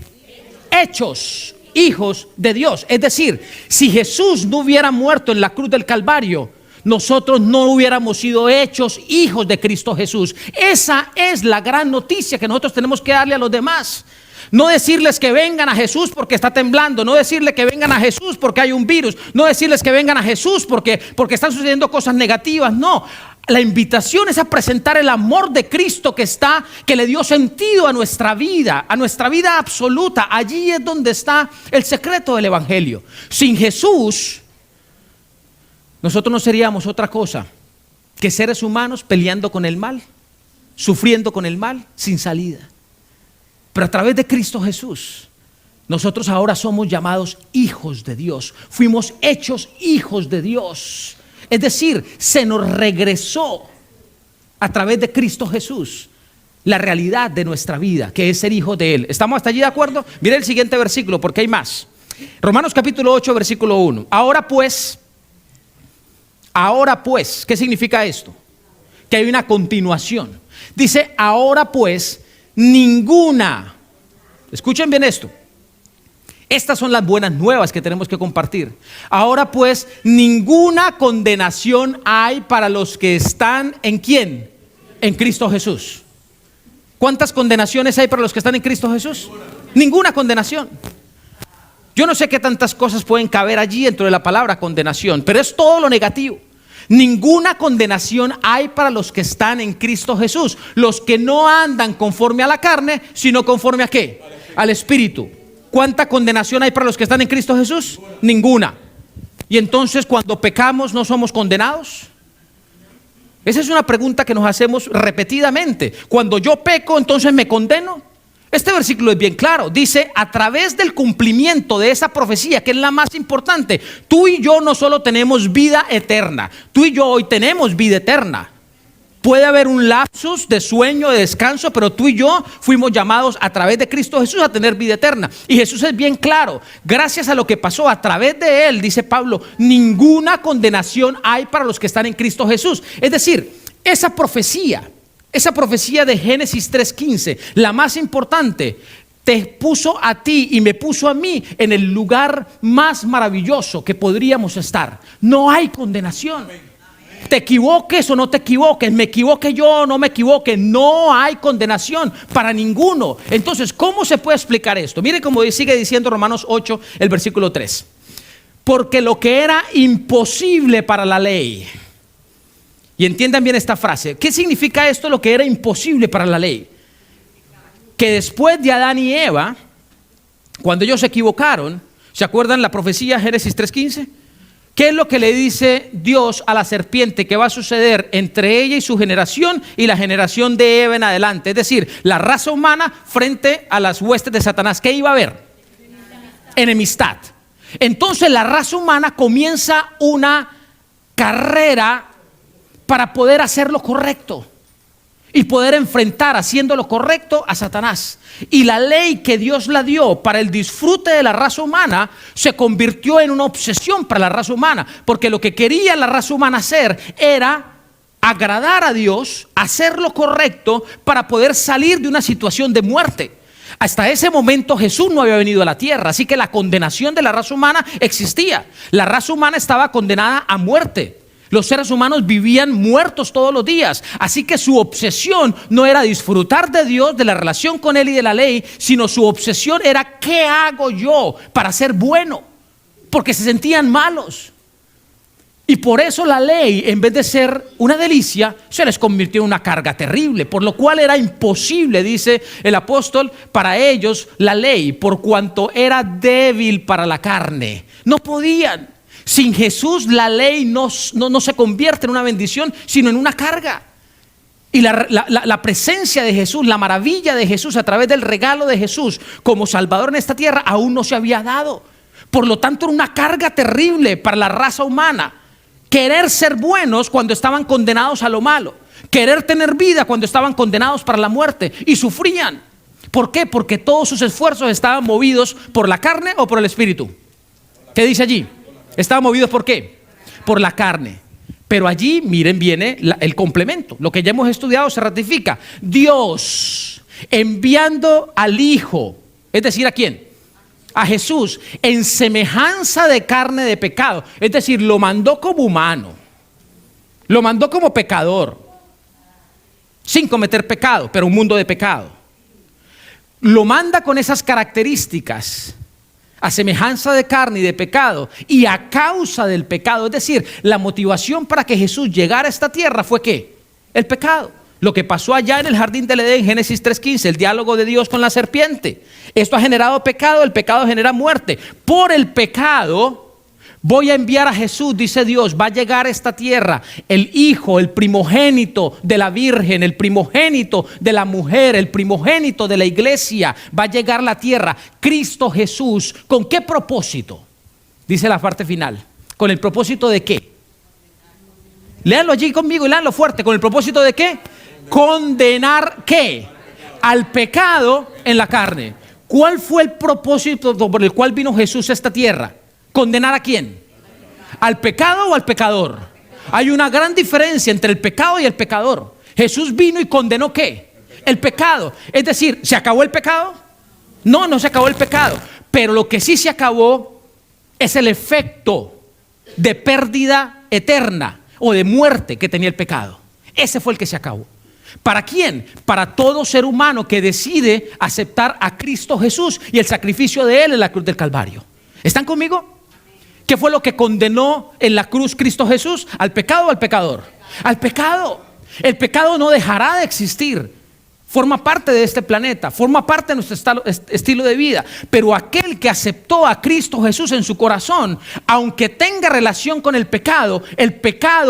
Hechos hijos de Dios. Es decir, si Jesús no hubiera muerto en la cruz del Calvario, nosotros no hubiéramos sido hechos hijos de Cristo Jesús. Esa es la gran noticia que nosotros tenemos que darle a los demás. No decirles que vengan a Jesús porque está temblando, no decirles que vengan a Jesús porque hay un virus, no decirles que vengan a Jesús porque están sucediendo cosas negativas. No, la invitación es a presentar el amor de Cristo que le dio sentido a nuestra vida absoluta. Allí es donde está el secreto del evangelio. Sin Jesús, nosotros no seríamos otra cosa que seres humanos peleando con el mal, sufriendo con el mal, sin salida. Pero a través de Cristo Jesús, nosotros ahora somos llamados hijos de Dios. Fuimos hechos hijos de Dios. Es decir, se nos regresó a través de Cristo Jesús la realidad de nuestra vida, que es ser hijos de Él. ¿Estamos hasta allí de acuerdo? Mira el siguiente versículo porque hay más. Romanos capítulo 8, versículo 1. Ahora pues, ¿qué significa esto? Que hay una continuación. Dice, ahora pues, ninguna, escuchen bien esto, estas son las buenas nuevas que tenemos que compartir. Ahora pues, ninguna condenación hay para los que están ¿en quién? En Cristo Jesús. ¿Cuántas condenaciones hay para los que están en Cristo Jesús? Ninguna condenación. Yo no sé qué tantas cosas pueden caber allí dentro de la palabra condenación, pero es todo lo negativo. Ninguna condenación hay para los que están en Cristo Jesús, los que no andan conforme a la carne, sino conforme a ¿qué? Al Espíritu. ¿Cuánta condenación hay para los que están en Cristo Jesús? Ninguna. Y entonces cuando pecamos no somos condenados. Esa es una pregunta que nos hacemos repetidamente. Cuando yo peco, entonces me condeno. Este versículo es bien claro. Dice, a través del cumplimiento de esa profecía, que es la más importante, tú y yo no solo tenemos vida eterna, tú y yo hoy tenemos vida eterna. Puede haber un lapsus de sueño, de descanso, pero tú y yo fuimos llamados a través de Cristo Jesús a tener vida eterna. Y Jesús es bien claro, gracias a lo que pasó a través de Él, dice Pablo, ninguna condenación hay para los que están en Cristo Jesús. Es decir, esa profecía de Génesis 3:15, la más importante, te puso a ti y me puso a mí en el lugar más maravilloso que podríamos estar. No hay condenación. Te equivoques o no te equivoques, me equivoque yo o no me equivoque, no hay condenación para ninguno. Entonces, ¿cómo se puede explicar esto? Mire cómo sigue diciendo Romanos 8, el versículo 3. Porque lo que era imposible para la ley, y entiendan bien esta frase, ¿qué significa esto, lo que era imposible para la ley? Que después de Adán y Eva, cuando ellos se equivocaron, ¿se acuerdan la profecía Génesis 3:15? ¿Qué es lo que le dice Dios a la serpiente que va a suceder entre ella y su generación y la generación de Eva en adelante? Es decir, la raza humana frente a las huestes de Satanás. ¿Qué iba a haber? Enemistad. Entonces la raza humana comienza una carrera para poder hacer lo correcto y poder enfrentar haciendo lo correcto a Satanás. Y la ley que Dios la dio para el disfrute de la raza humana se convirtió en una obsesión para la raza humana, porque lo que quería la raza humana hacer era agradar a Dios, hacer lo correcto para poder salir de una situación de muerte. Hasta ese momento Jesús no había venido a la tierra, así que la condenación de la raza humana existía. La raza humana estaba condenada a muerte. Los seres humanos vivían muertos todos los días, así que su obsesión no era disfrutar de Dios, de la relación con Él y de la ley, sino su obsesión era ¿qué hago yo para ser bueno? Porque se sentían malos. Y por eso la ley, en vez de ser una delicia, se les convirtió en una carga terrible, por lo cual era imposible, dice el apóstol, para ellos la ley, por cuanto era débil para la carne. No podían. Sin Jesús la ley no se convierte en una bendición, sino en una carga. Y la presencia de Jesús, la maravilla de Jesús a través del regalo de Jesús como Salvador en esta tierra aún no se había dado. Por lo tanto era una carga terrible para la raza humana. Querer ser buenos cuando estaban condenados a lo malo. Querer tener vida cuando estaban condenados para la muerte. Y sufrían. ¿Por qué? Porque todos sus esfuerzos estaban movidos por la carne o por el espíritu. ¿Qué dice allí? Estaban movidos ¿por qué? Por la carne. Pero allí, miren, viene el complemento. Lo que ya hemos estudiado se ratifica. Dios enviando al Hijo, es decir, ¿a quién? A Jesús, en semejanza de carne de pecado. Es decir, lo mandó como humano. Lo mandó como pecador. Sin cometer pecado, pero un mundo de pecado. Lo manda con esas características. A semejanza de carne y de pecado, y a causa del pecado. Es decir, la motivación para que Jesús llegara a esta tierra fue ¿qué? El pecado. Lo que pasó allá en el jardín del Edén, Génesis 3:15, el diálogo de Dios con la serpiente. Esto ha generado pecado, el pecado genera muerte. Por el pecado voy a enviar a Jesús, dice Dios, va a llegar a esta tierra el Hijo, el primogénito de la Virgen, el primogénito de la mujer, el primogénito de la iglesia, va a llegar a la tierra, Cristo Jesús. ¿Con qué propósito? Dice la parte final. ¿Con el propósito de qué? Léanlo allí conmigo y léanlo fuerte. ¿Con el propósito de qué? Condenar ¿qué? Al pecado en la carne. ¿Cuál fue el propósito por el cual vino Jesús a esta tierra? ¿Condenar a quién? ¿Al pecado o al pecador? Hay una gran diferencia entre el pecado y el pecador. Jesús vino y condenó ¿qué? El pecado. Es decir, ¿se acabó el pecado? No, no se acabó el pecado. Pero lo que sí se acabó es el efecto de pérdida eterna o de muerte que tenía el pecado. Ese fue el que se acabó. ¿Para quién? Para todo ser humano que decide aceptar a Cristo Jesús y el sacrificio de Él en la cruz del Calvario. ¿Están conmigo? ¿Qué fue lo que condenó en la cruz Cristo Jesús? ¿Al pecado o al pecador? Al pecado. El pecado no dejará de existir. forma parte de este planeta, forma parte de nuestro estilo de vida. Pero aquel que aceptó a Cristo Jesús en su corazón, aunque tenga relación con el pecado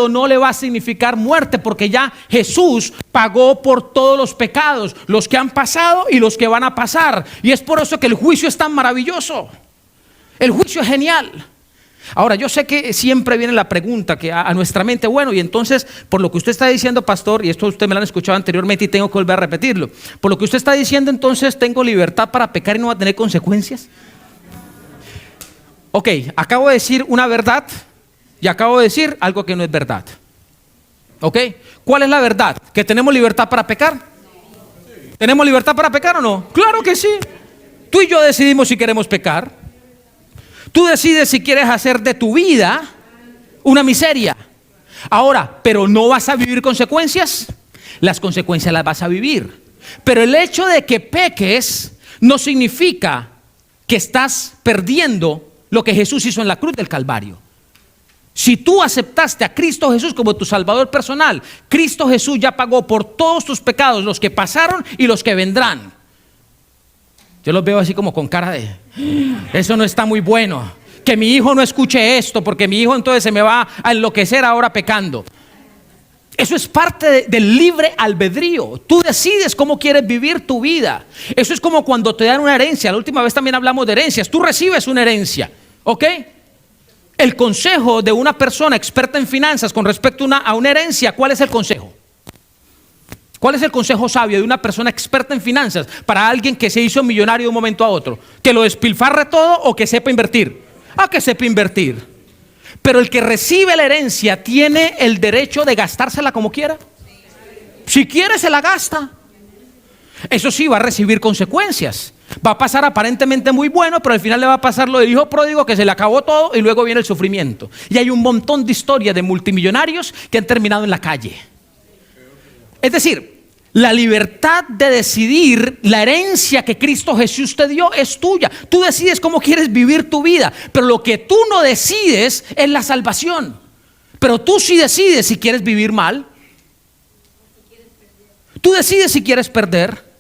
no le va a significar muerte, porque ya Jesús pagó por todos los pecados, los que han pasado y los que van a pasar. Y es por eso que el juicio es tan maravilloso. El juicio es genial. Ahora, yo sé que siempre viene la pregunta que a nuestra mente, bueno, y entonces, por lo que usted está diciendo, pastor, y esto usted me lo han escuchado anteriormente y tengo que volver a repetirlo, por lo que usted está diciendo, entonces, ¿tengo libertad para pecar y no va a tener consecuencias? Ok, acabo de decir una verdad y acabo de decir algo que no es verdad. Ok, ¿cuál es la verdad? ¿Que tenemos libertad para pecar? ¿Tenemos libertad para pecar o no? Claro que sí. Tú y yo decidimos si queremos pecar. Tú decides si quieres hacer de tu vida una miseria. Ahora, ¿pero no vas a vivir consecuencias? Las consecuencias las vas a vivir. Pero el hecho de que peques no significa que estás perdiendo lo que Jesús hizo en la cruz del Calvario. Si tú aceptaste a Cristo Jesús como tu Salvador personal, Cristo Jesús ya pagó por todos tus pecados, los que pasaron y los que vendrán. Yo los veo así como con cara de, eso no está muy bueno. Que mi hijo no escuche esto, porque mi hijo entonces se me va a enloquecer ahora pecando. Eso es parte del libre albedrío. Tú decides cómo quieres vivir tu vida. Eso es como cuando te dan una herencia. La última vez también hablamos de herencias. Tú recibes una herencia, ¿ok? El consejo de una persona experta en finanzas con respecto a una herencia, ¿cuál es el consejo? ¿Cuál es el consejo sabio de una persona experta en finanzas para alguien que se hizo millonario de un momento a otro? ¿Que lo despilfarre todo o que sepa invertir? Que sepa invertir. Pero el que recibe la herencia tiene el derecho de gastársela como quiera. Si quiere se la gasta. Eso sí, va a recibir consecuencias. Va a pasar aparentemente muy bueno, pero al final le va a pasar lo del hijo pródigo, que se le acabó todo y luego viene el sufrimiento. Y hay un montón de historias de multimillonarios que han terminado en la calle. Es decir, la libertad de decidir la herencia que Cristo Jesús te dio es tuya. Tú decides cómo quieres vivir tu vida, pero lo que tú no decides es la salvación. Pero tú sí decides si quieres vivir mal. Tú decides si quieres perder.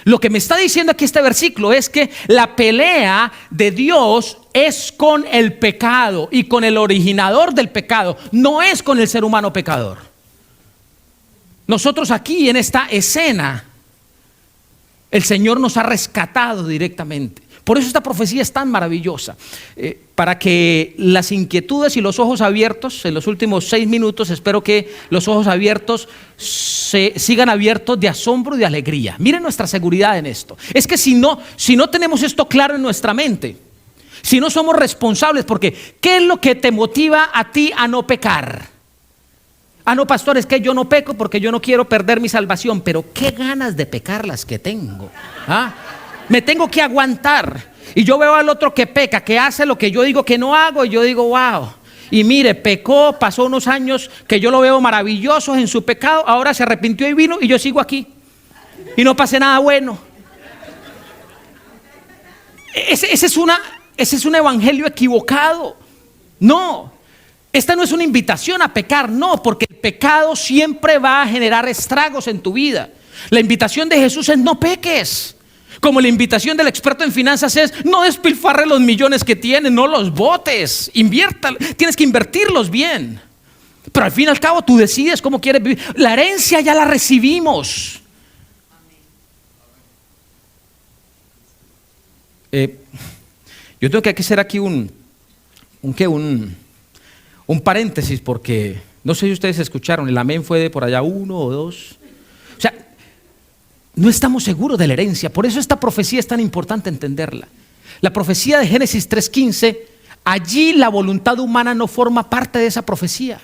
Lo que me está diciendo aquí este versículo es que la pelea de Dios es con el pecado y con el originador del pecado, no es con el ser humano pecador. Nosotros aquí en esta escena, el Señor nos ha rescatado directamente. Por eso esta profecía es tan maravillosa, para que las inquietudes y los ojos abiertos, en los últimos 6 minutos, espero que los ojos abiertos sigan abiertos de asombro y de alegría. Miren nuestra seguridad en esto. Es que si no tenemos esto claro en nuestra mente, si no somos responsables, porque ¿qué es lo que te motiva a ti a no pecar? No, pastor, es que yo no peco porque yo no quiero perder mi salvación, pero qué ganas de pecar las que tengo. Me tengo que aguantar. Y yo veo al otro que peca, que hace lo que yo digo que no hago, y yo digo, wow. Y mire, pecó, pasó unos años que yo lo veo maravilloso en su pecado, ahora se arrepintió y vino y yo sigo aquí. Y no pasé nada bueno. Ese es un evangelio equivocado. No. Esta no es una invitación a pecar, no, porque el pecado siempre va a generar estragos en tu vida. La invitación de Jesús es no peques. Como la invitación del experto en finanzas es no despilfarre los millones que tienes, no los botes, tienes que invertirlos bien. Pero al fin y al cabo tú decides cómo quieres vivir. La herencia ya la recibimos. Yo tengo que hacer aquí un paréntesis, porque no sé si ustedes escucharon, el amén fue de por allá 1 o 2. O sea, no estamos seguros de la herencia. Por eso esta profecía es tan importante entenderla. La profecía de Génesis 3:15, allí la voluntad humana no forma parte de esa profecía.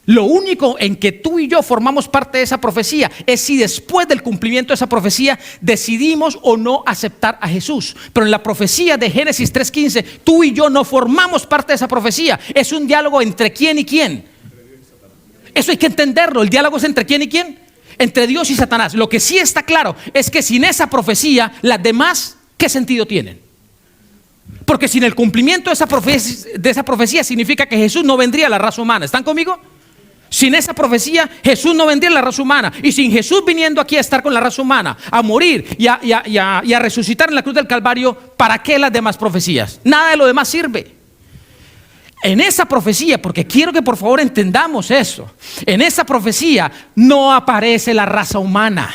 Lo único en que tú y yo formamos parte de esa profecía es si después del cumplimiento de esa profecía decidimos o no aceptar a Jesús. Pero en la profecía de Génesis 3:15, tú y yo no formamos parte de esa profecía. Es un diálogo entre quién y quién. Eso hay que entenderlo. El diálogo es entre quién y quién. Entre Dios y Satanás. Lo que sí está claro es que sin esa profecía, las demás, ¿qué sentido tienen? Porque sin el cumplimiento de esa profecía significa que Jesús no vendría a la raza humana. ¿Están conmigo? Sin esa profecía, Jesús no vendría en la raza humana. Y sin Jesús viniendo aquí a estar con la raza humana, a morir y a resucitar en la cruz del Calvario, ¿para qué las demás profecías? Nada de lo demás sirve. En esa profecía, porque quiero que por favor entendamos eso, en esa profecía no aparece la raza humana.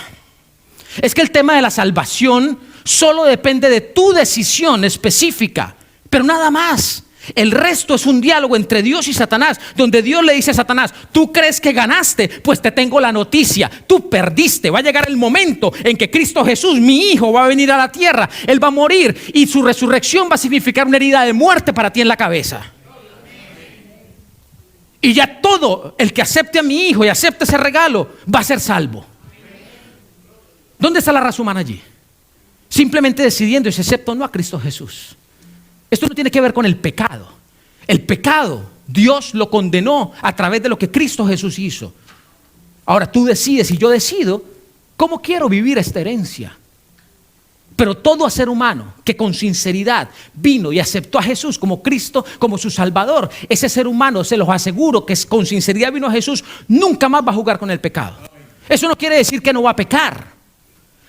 Es que el tema de la salvación solo depende de tu decisión específica, pero nada más. El resto es un diálogo entre Dios y Satanás, donde Dios le dice a Satanás: tú crees que ganaste, pues te tengo la noticia, tú perdiste. Va a llegar el momento en que Cristo Jesús, mi hijo, va a venir a la tierra, Él va a morir y su resurrección va a significar una herida de muerte para ti en la cabeza. Y ya todo el que acepte a mi hijo y acepte ese regalo va a ser salvo. ¿Dónde está la raza humana allí? Simplemente decidiendo y se acepta o no a Cristo Jesús. Esto no tiene que ver con el pecado. El pecado, Dios lo condenó a través de lo que Cristo Jesús hizo. Ahora tú decides y yo decido cómo quiero vivir esta herencia. Pero todo ser humano que con sinceridad vino y aceptó a Jesús como Cristo, como su Salvador, ese ser humano, se los aseguro, que con sinceridad vino a Jesús, nunca más va a jugar con el pecado. Eso no quiere decir que no va a pecar,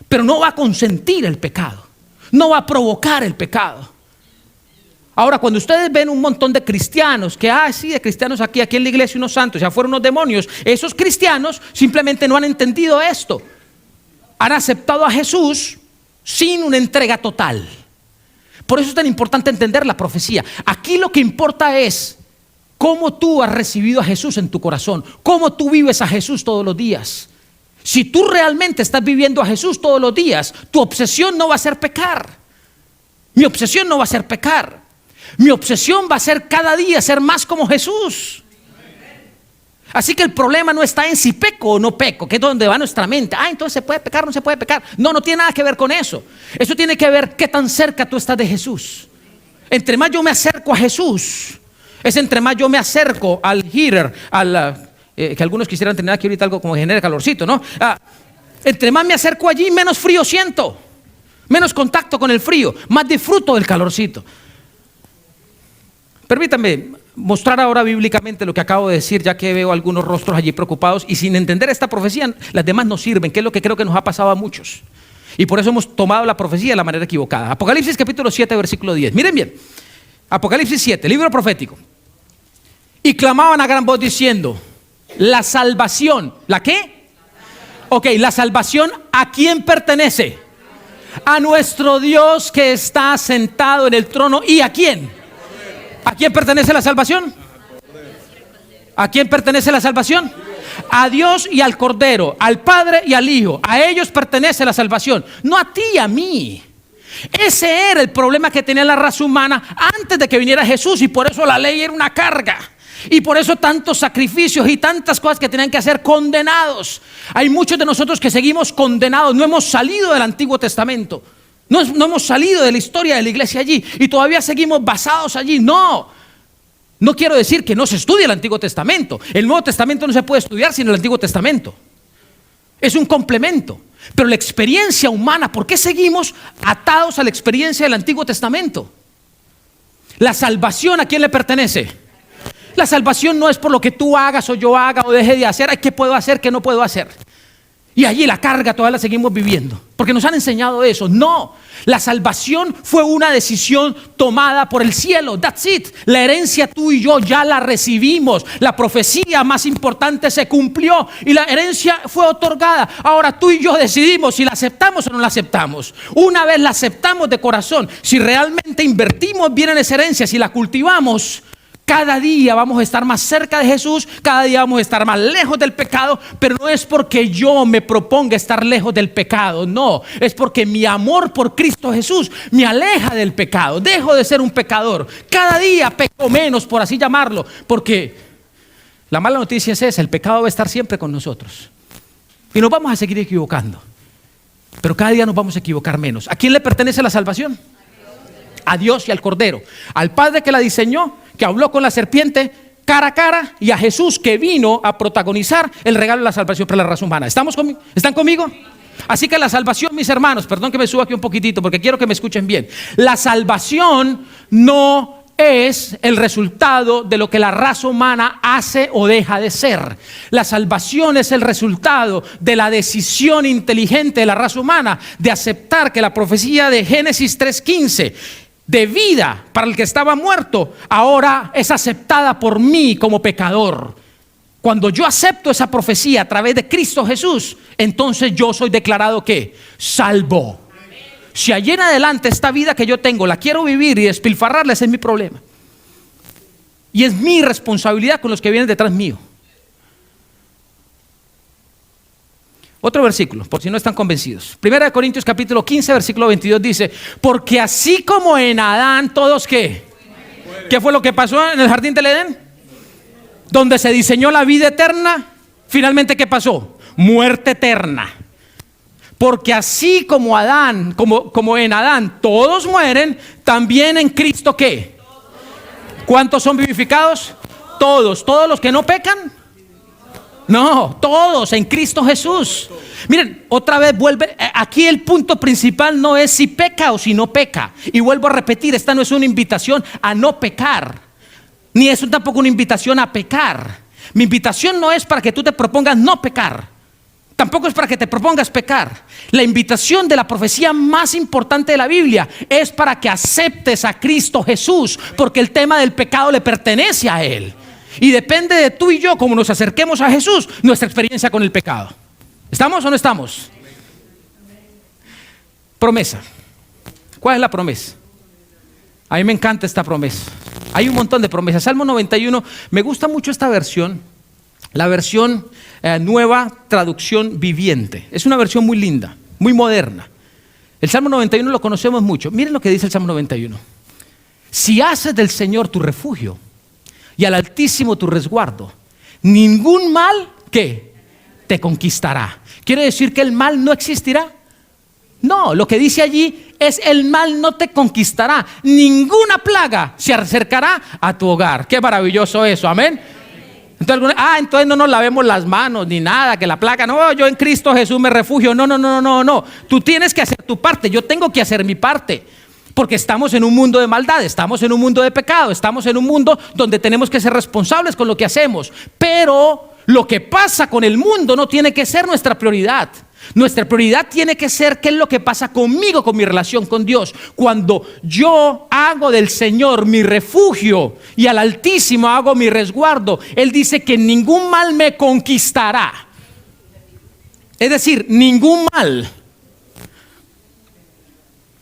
pero no va a consentir el pecado, no va a provocar el pecado. Ahora, cuando ustedes ven un montón de cristianos, que sí, de cristianos aquí en la iglesia unos santos, ya fueron unos demonios, esos cristianos simplemente no han entendido esto. Han aceptado a Jesús sin una entrega total. Por eso es tan importante entender la profecía. Aquí lo que importa es cómo tú has recibido a Jesús en tu corazón, cómo tú vives a Jesús todos los días. Si tú realmente estás viviendo a Jesús todos los días, tu obsesión no va a ser pecar. Mi obsesión no va a ser pecar. Mi obsesión va a ser cada día ser más como Jesús. Así que el problema no está en si peco o no peco, que es donde va nuestra mente. Entonces se puede pecar, no se puede pecar. No, no tiene nada que ver con eso. Eso tiene que ver qué tan cerca tú estás de Jesús. Entre más yo me acerco a Jesús, es entre más yo me acerco al heater, que algunos quisieran tener aquí ahorita algo como que genere calorcito, ¿no? Entre más me acerco allí, menos frío siento, menos contacto con el frío, más disfruto del calorcito. Permítanme mostrar ahora bíblicamente lo que acabo de decir, ya que veo algunos rostros allí preocupados y sin entender esta profecía, las demás no sirven, que es lo que creo que nos ha pasado a muchos. Y por eso hemos tomado la profecía de la manera equivocada. Apocalipsis capítulo 7, versículo 10. Miren bien, Apocalipsis 7, libro profético. Y clamaban a gran voz diciendo: la salvación, ¿la qué? Ok, la salvación, ¿a quién pertenece? A nuestro Dios que está sentado en el trono. ¿Y a quién? ¿A quién pertenece la salvación? ¿A quién pertenece la salvación? A Dios y al Cordero, al Padre y al Hijo. A ellos pertenece la salvación, no a ti y a mí. Ese era el problema que tenía la raza humana antes de que viniera Jesús, y por eso la ley era una carga. Y por eso tantos sacrificios y tantas cosas que tenían que hacer, condenados. Hay muchos de nosotros que seguimos condenados, no hemos salido del Antiguo Testamento. No hemos salido de la historia de la iglesia allí y todavía seguimos basados allí. No quiero decir que no se estudie el Antiguo Testamento. El Nuevo Testamento no se puede estudiar sin el Antiguo Testamento. Es un complemento. Pero la experiencia humana, ¿por qué seguimos atados a la experiencia del Antiguo Testamento? La salvación, ¿a quién le pertenece? La salvación no es por lo que tú hagas o yo haga o deje de hacer. ¿Qué puedo hacer, qué no puedo hacer? Y allí la carga todavía la seguimos viviendo, porque nos han enseñado eso. No, la salvación fue una decisión tomada por el cielo. That's it. La herencia tú y yo ya la recibimos. La profecía más importante se cumplió y la herencia fue otorgada. Ahora tú y yo decidimos si la aceptamos o no la aceptamos. Una vez la aceptamos de corazón, si realmente invertimos bien en esa herencia, si la cultivamos, cada día vamos a estar más cerca de Jesús, cada día vamos a estar más lejos del pecado, pero no es porque yo me proponga estar lejos del pecado, no, es porque mi amor por Cristo Jesús me aleja del pecado, dejo de ser un pecador, cada día peco menos, por así llamarlo, porque la mala noticia es esa, el pecado va a estar siempre con nosotros y nos vamos a seguir equivocando, pero cada día nos vamos a equivocar menos. ¿A quién le pertenece la salvación? A Dios y al Cordero, al Padre que la diseñó, que habló con la serpiente cara a cara, y a Jesús que vino a protagonizar el regalo de la salvación para la raza humana. ¿Están conmigo? Así que la salvación, mis hermanos, perdón que me suba aquí un poquitito porque quiero que me escuchen bien. La salvación no es el resultado de lo que la raza humana hace o deja de ser. La salvación es el resultado de la decisión inteligente de la raza humana de aceptar que la profecía de Génesis 3:15 de vida para el que estaba muerto ahora es aceptada por mí como pecador. Cuando yo acepto esa profecía a través de Cristo Jesús, entonces yo soy declarado ¿qué? Salvo. Si allí en adelante esta vida que yo tengo la quiero vivir y despilfarrarla, ese es mi problema. Y es mi responsabilidad con los que vienen detrás mío. Otro versículo, por si no están convencidos. 1 Corintios capítulo 15, versículo 22 dice: porque así como en Adán todos ¿qué? ¿Qué fue lo que pasó en el jardín del Edén? Donde se diseñó la vida eterna, finalmente ¿qué pasó? Muerte eterna. Porque así como Adán, como en Adán todos mueren, también en Cristo ¿qué? ¿Cuántos son vivificados? Todos. ¿Todos los que no pecan? No, todos en Cristo Jesús. Miren, otra vez vuelve. Aquí el punto principal no es si peca o si no peca. Y vuelvo a repetir, esta no es una invitación a no pecar, ni es tampoco una invitación a pecar. Mi invitación no es para que tú te propongas no pecar. Tampoco es para que te propongas pecar. La invitación de la profecía más importante de la Biblia es para que aceptes a Cristo Jesús, porque el tema del pecado le pertenece a Él. Y depende de tú y yo, como nos acerquemos a Jesús, nuestra experiencia con el pecado. ¿Estamos o no estamos? Promesa. ¿Cuál es la promesa? A mí me encanta esta promesa. Hay un montón de promesas. Salmo 91, me gusta mucho esta versión. La versión nueva traducción viviente. Es una versión muy linda, muy moderna. El Salmo 91 lo conocemos mucho. Miren lo que dice el Salmo 91. Si haces del Señor tu refugio y al Altísimo tu resguardo, ningún mal ¿qué? Te conquistará. ¿Quiere decir que el mal no existirá? No, lo que dice allí es: el mal no te conquistará, ninguna plaga se acercará a tu hogar. Qué maravilloso eso, amén. Entonces no nos lavemos las manos ni nada, que la plaga, no, yo en Cristo Jesús me refugio. No. Tú tienes que hacer tu parte, yo tengo que hacer mi parte. Porque estamos en un mundo de maldad, estamos en un mundo de pecado, estamos en un mundo donde tenemos que ser responsables con lo que hacemos. Pero lo que pasa con el mundo no tiene que ser nuestra prioridad. Nuestra prioridad tiene que ser qué es lo que pasa conmigo, con mi relación con Dios. Cuando yo hago del Señor mi refugio y al Altísimo hago mi resguardo, Él dice que ningún mal me conquistará. Es decir, ningún mal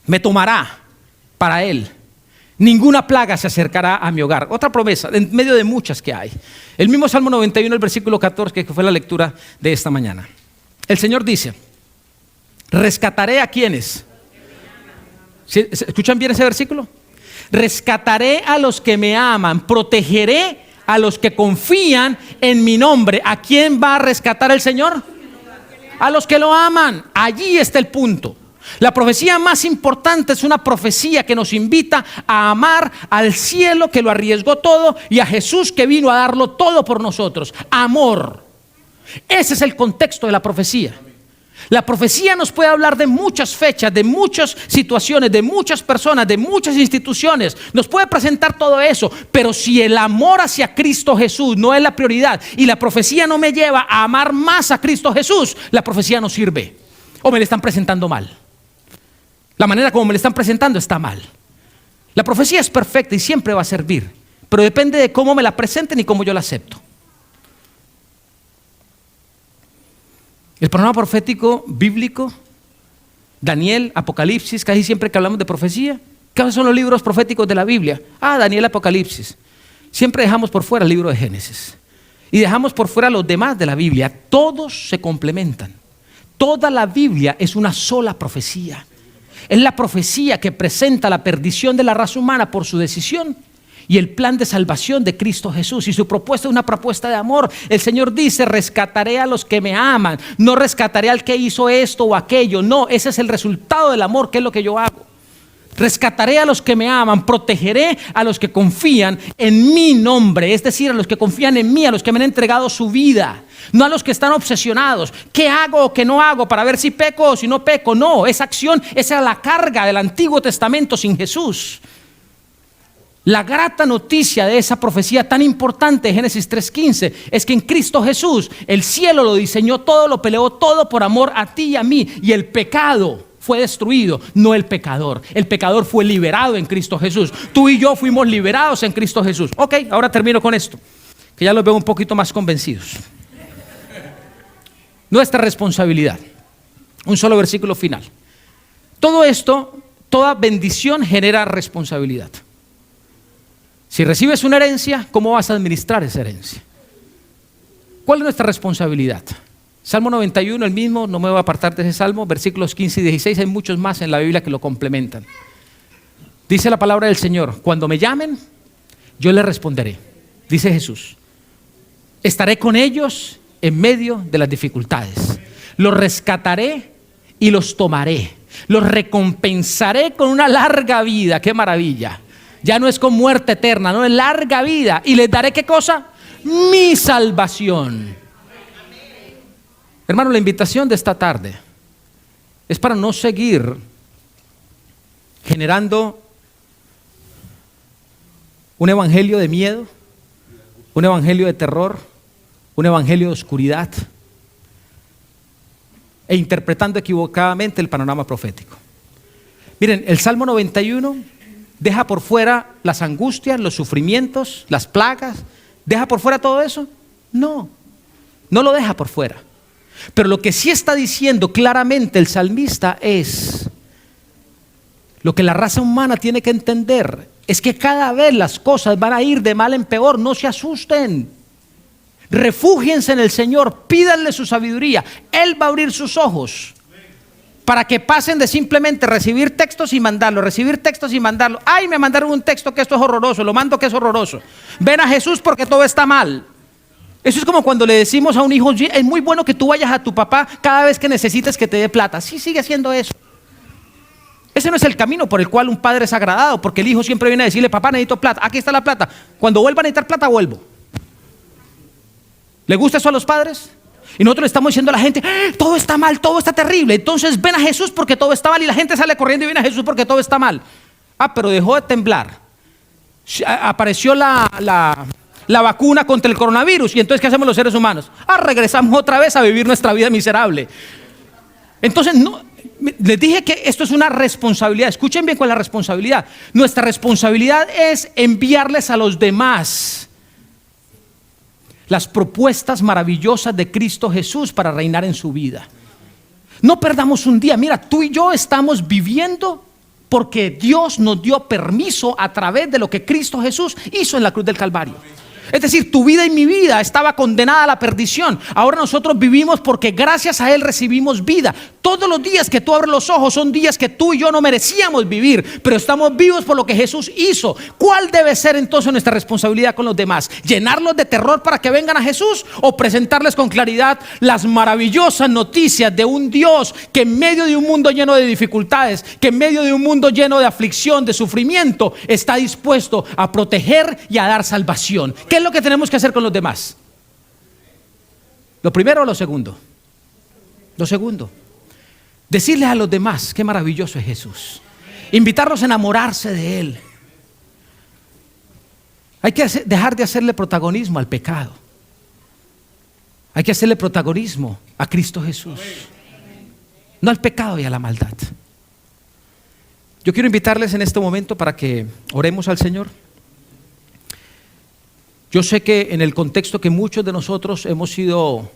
me tomará para Él. Ninguna plaga se acercará a mi hogar. Otra promesa, en medio de muchas que hay. El mismo Salmo 91, el versículo 14, que fue la lectura de esta mañana. El Señor dice: rescataré a quienes. ¿Escuchan bien ese versículo? Rescataré a los que me aman, protegeré a los que confían en mi nombre. ¿A quién va a rescatar el Señor? A los que lo aman. Allí está el punto. La profecía más importante es una profecía que nos invita a amar al cielo que lo arriesgó todo y a Jesús que vino a darlo todo por nosotros. Amor. Ese es el contexto de la profecía. La profecía nos puede hablar de muchas fechas, de muchas situaciones, de muchas personas, de muchas instituciones. Nos puede presentar todo eso, pero si el amor hacia Cristo Jesús no es la prioridad y la profecía no me lleva a amar más a Cristo Jesús, la profecía no sirve. O me la están presentando mal. La manera como me la están presentando está mal. La profecía es perfecta y siempre va a servir, pero depende de cómo me la presenten y cómo yo la acepto. El panorama profético bíblico, Daniel, Apocalipsis, casi siempre que hablamos de profecía, ¿cuáles son los libros proféticos de la Biblia? Daniel, Apocalipsis. Siempre dejamos por fuera el libro de Génesis y dejamos por fuera los demás de la Biblia. Todos se complementan. Toda la Biblia es una sola profecía. Es la profecía que presenta la perdición de la raza humana por su decisión y el plan de salvación de Cristo Jesús. Y su propuesta es una propuesta de amor. El Señor dice: rescataré a los que me aman. No rescataré al que hizo esto o aquello. No, ese es el resultado del amor, que es lo que yo hago. Rescataré a los que me aman, protegeré a los que confían en mi nombre. Es decir, a los que confían en mí, a los que me han entregado su vida. No a los que están obsesionados. ¿Qué hago o qué no hago para ver si peco o si no peco? No, esa acción, esa era la carga del Antiguo Testamento sin Jesús. La grata noticia de esa profecía tan importante de Génesis 3:15 es que en Cristo Jesús el cielo lo diseñó todo, lo peleó todo por amor a ti y a mí, y el pecado fue destruido, no el pecador. El pecador fue liberado en Cristo Jesús. Tú y yo fuimos liberados en Cristo Jesús. Ok, ahora termino con esto, que ya los veo un poquito más convencidos. Nuestra responsabilidad. Un solo versículo final. Todo esto, toda bendición genera responsabilidad. Si recibes una herencia, ¿cómo vas a administrar esa herencia? ¿Cuál es nuestra responsabilidad? Salmo 91, el mismo, no me voy a apartar de ese salmo, versículos 15 y 16, hay muchos más en la Biblia que lo complementan. Dice la palabra del Señor: cuando me llamen, yo les responderé, dice Jesús. Estaré con ellos en medio de las dificultades. Los rescataré y los tomaré. Los recompensaré con una larga vida. ¡Qué maravilla! Ya no es con muerte eterna, no, es larga vida. Y les daré, ¿qué cosa? Mi salvación. Hermano, la invitación de esta tarde es para no seguir generando un evangelio de miedo, un evangelio de terror, un evangelio de oscuridad e interpretando equivocadamente el panorama profético. Miren, el Salmo 91 deja por fuera las angustias, los sufrimientos, las plagas. ¿Deja por fuera todo eso? No, no lo deja por fuera. Pero lo que sí está diciendo claramente el salmista es: lo que la raza humana tiene que entender es que cada vez las cosas van a ir de mal en peor. No se asusten. Refúgiense en el Señor, pídanle su sabiduría. Él va a abrir sus ojos para que pasen de simplemente recibir textos y mandarlo, recibir textos y mandarlo. Ay, me mandaron un texto que esto es horroroso, lo mando que es horroroso. Ven a Jesús porque todo está mal. Eso es como cuando le decimos a un hijo: es muy bueno que tú vayas a tu papá cada vez que necesites que te dé plata. Sí, sigue haciendo eso. Ese no es el camino por el cual un padre es agradado, porque el hijo siempre viene a decirle: papá, necesito plata, aquí está la plata. Cuando vuelva a necesitar plata, vuelvo. ¿Le gusta eso a los padres? Y nosotros le estamos diciendo a la gente: todo está mal, todo está terrible, entonces ven a Jesús porque todo está mal. Y la gente sale corriendo y viene a Jesús porque todo está mal. Ah, pero dejó de temblar. Apareció la vacuna contra el coronavirus. Y entonces, ¿qué hacemos los seres humanos? Regresamos otra vez a vivir nuestra vida miserable. Entonces, no, les dije que esto es una responsabilidad. Escuchen bien con la responsabilidad. Nuestra responsabilidad es enviarles a los demás las propuestas maravillosas de Cristo Jesús para reinar en su vida. No perdamos un día. Mira, tú y yo estamos viviendo porque Dios nos dio permiso a través de lo que Cristo Jesús hizo en la cruz del Calvario. Es decir, tu vida y mi vida estaba condenada a la perdición. Ahora nosotros vivimos porque gracias a Él recibimos vida. Todos los días que tú abres los ojos son días que tú y yo no merecíamos vivir, pero estamos vivos por lo que Jesús hizo. ¿Cuál debe ser entonces nuestra responsabilidad con los demás? ¿Llenarlos de terror para que vengan a Jesús o presentarles con claridad las maravillosas noticias de un Dios que en medio de un mundo lleno de dificultades, que en medio de un mundo lleno de aflicción, de sufrimiento, está dispuesto a proteger y a dar salvación? ¿Qué es lo que tenemos que hacer con los demás? ¿Lo primero o lo segundo? Lo segundo. Decirles a los demás qué maravilloso es Jesús. Invitarlos a enamorarse de Él. Hay que dejar de hacerle protagonismo al pecado. Hay que hacerle protagonismo a Cristo Jesús, no al pecado y a la maldad. Yo quiero invitarles en este momento para que oremos al Señor. Yo sé que en el contexto que muchos de nosotros hemos sido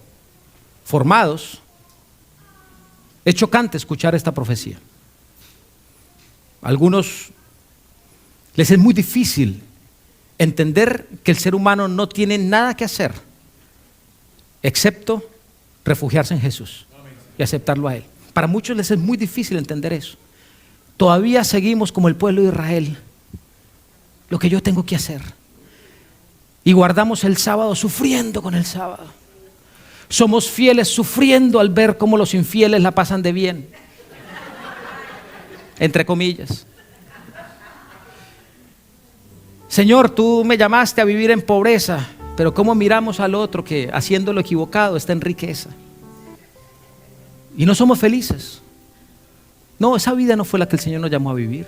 formados, es chocante escuchar esta profecía. A algunos les es muy difícil entender que el ser humano no tiene nada que hacer excepto refugiarse en Jesús y aceptarlo a Él. Para muchos les es muy difícil entender eso. Todavía seguimos como el pueblo de Israel. Lo que yo tengo que hacer. Y guardamos el sábado sufriendo con el sábado. Somos fieles sufriendo al ver cómo los infieles la pasan de bien. Entre comillas. Señor, tú me llamaste a vivir en pobreza, pero cómo miramos al otro que haciendo lo equivocado está en riqueza. Y no somos felices. No, esa vida no fue la que el Señor nos llamó a vivir.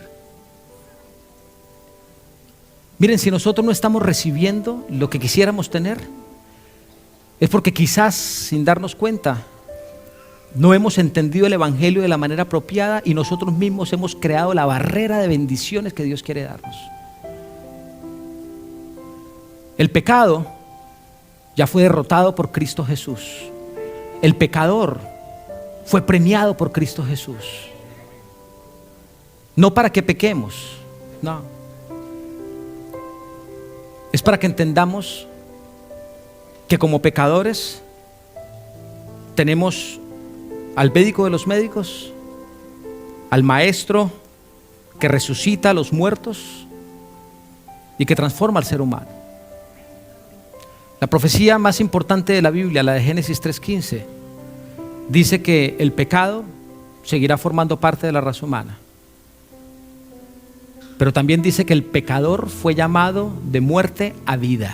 Miren, si nosotros no estamos recibiendo lo que quisiéramos tener, es porque quizás sin darnos cuenta no hemos entendido el Evangelio de la manera apropiada y nosotros mismos hemos creado la barrera de bendiciones que Dios quiere darnos. El pecado ya fue derrotado por Cristo Jesús. El pecador fue premiado por Cristo Jesús. No para que pequemos, no. Es para que entendamos que como pecadores tenemos al médico de los médicos, al maestro que resucita a los muertos y que transforma al ser humano. La profecía más importante de la Biblia, la de Génesis 3:15, dice que el pecado seguirá formando parte de la raza humana. Pero también dice que el pecador fue llamado de muerte a vida.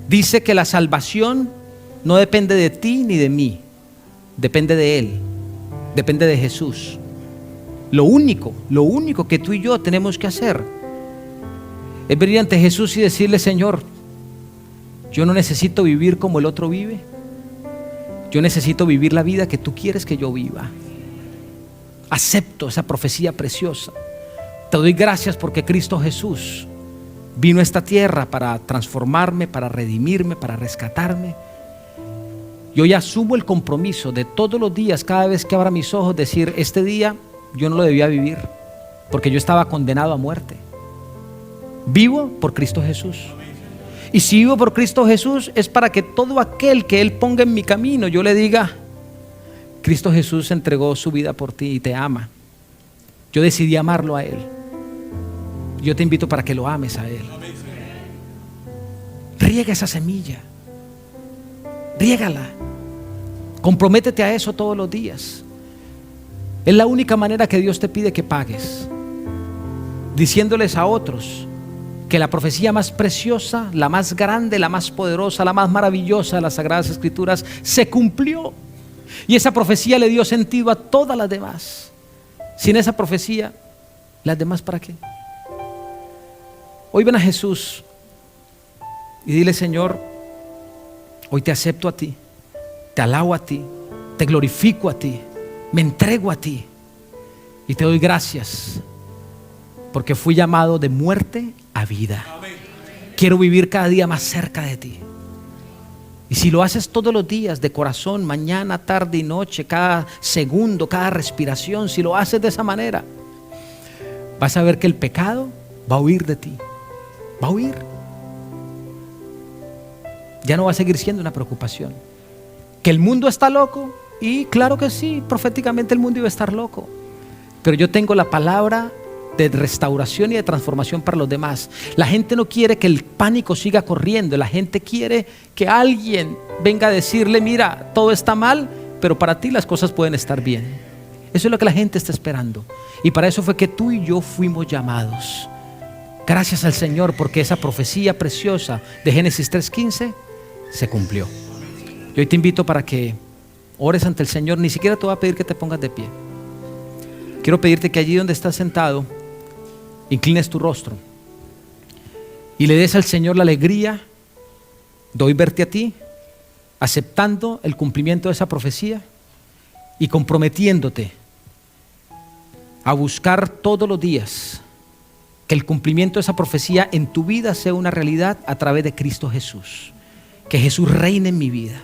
Dice que la salvación no depende de ti ni de mí, depende de Él, depende de Jesús. Lo único que tú y yo tenemos que hacer es venir ante Jesús y decirle: Señor, yo no necesito vivir como el otro vive, yo necesito vivir la vida que tú quieres que yo viva. Acepto esa profecía preciosa. Te doy gracias porque Cristo Jesús vino a esta tierra para transformarme, para redimirme, para rescatarme. Yo ya asumo el compromiso de todos los días, cada vez que abra mis ojos, decir: este día yo no lo debía vivir porque yo estaba condenado a muerte. Vivo por Cristo Jesús. Y si vivo por Cristo Jesús es para que todo aquel que Él ponga en mi camino, yo le diga: Cristo Jesús entregó su vida por ti y te ama. Yo decidí amarlo a Él. Yo te invito para que lo ames a Él. Riega esa semilla, riégala, comprométete a eso todos los días. Es la única manera que Dios te pide que pagues, diciéndoles a otros que la profecía más preciosa, la más grande, la más poderosa, la más maravillosa de las Sagradas Escrituras se cumplió. Y esa profecía le dio sentido a todas las demás. Sin esa profecía, ¿las demás para qué? Hoy ven a Jesús y dile: Señor, hoy te acepto a ti, te alabo a ti, te glorifico a ti, me entrego a ti y te doy gracias porque fui llamado de muerte a vida. Quiero vivir cada día más cerca de ti. Y si lo haces todos los días, de corazón, mañana, tarde y noche, cada segundo, cada respiración, si lo haces de esa manera, vas a ver que el pecado va a huir de ti. Va a huir. Ya no va a seguir siendo una preocupación. Que el mundo está loco, y claro que sí, proféticamente el mundo iba a estar loco. Pero yo tengo la palabra de restauración y de transformación para los demás. La gente no quiere que el pánico siga corriendo. La gente quiere que alguien venga a decirle: mira, todo está mal, pero para ti las cosas pueden estar bien. Eso es lo que la gente está esperando. Y para eso fue que tú y yo fuimos llamados. Gracias al Señor porque esa profecía preciosa de Génesis 3:15 se cumplió. Yo hoy te invito para que ores ante el Señor. Ni siquiera te voy a pedir que te pongas de pie. Quiero pedirte que allí donde estás sentado, inclines tu rostro y le des al Señor la alegría de hoy verte a ti, aceptando el cumplimiento de esa profecía y comprometiéndote a buscar todos los días que el cumplimiento de esa profecía en tu vida sea una realidad a través de Cristo Jesús. Que Jesús reine en mi vida.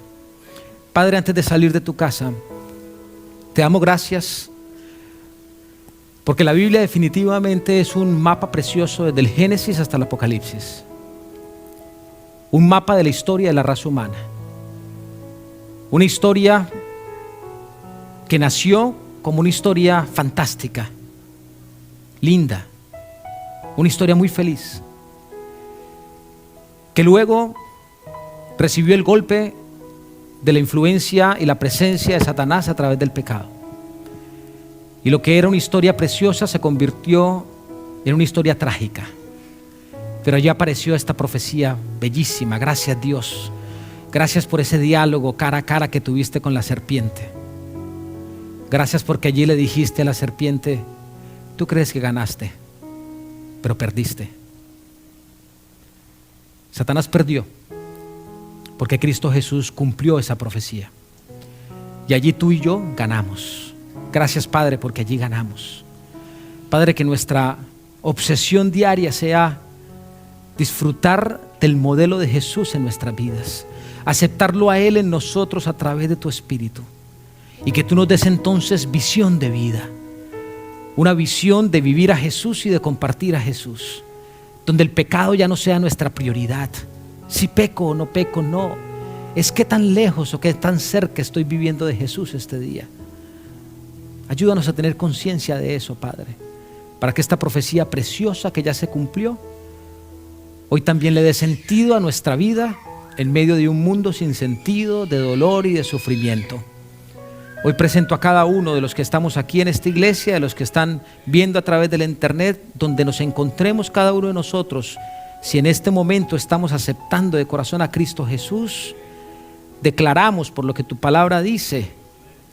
Padre, antes de salir de tu casa, te damos gracias porque la Biblia definitivamente es un mapa precioso desde el Génesis hasta el Apocalipsis. Un mapa de la historia de la raza humana. Una historia que nació como una historia fantástica, linda, una historia muy feliz, que luego recibió el golpe de la influencia y la presencia de Satanás a través del pecado. Y lo que era una historia preciosa se convirtió en una historia trágica. Pero allí apareció esta profecía bellísima. Gracias, Dios. Gracias por ese diálogo cara a cara que tuviste con la serpiente. Gracias porque allí le dijiste a la serpiente: tú crees que ganaste, pero perdiste. Satanás perdió porque Cristo Jesús cumplió esa profecía. Y allí tú y yo ganamos. Gracias, Padre, porque allí ganamos. Padre, que nuestra obsesión diaria sea disfrutar del modelo de Jesús en nuestras vidas, aceptarlo a Él en nosotros a través de tu Espíritu, y que tú nos des entonces visión de vida, una visión de vivir a Jesús y de compartir a Jesús, donde el pecado ya no sea nuestra prioridad. Si peco o no peco, no, es qué tan lejos o qué tan cerca estoy viviendo de Jesús este día. Ayúdanos a tener conciencia de eso, Padre, para que esta profecía preciosa que ya se cumplió hoy también le dé sentido a nuestra vida en medio de un mundo sin sentido, de dolor y de sufrimiento. Hoy presento a cada uno de los que estamos aquí en esta iglesia, de los que están viendo a través del internet, donde nos encontremos cada uno de nosotros. Si en este momento estamos aceptando de corazón a Cristo Jesús, declaramos por lo que tu palabra dice,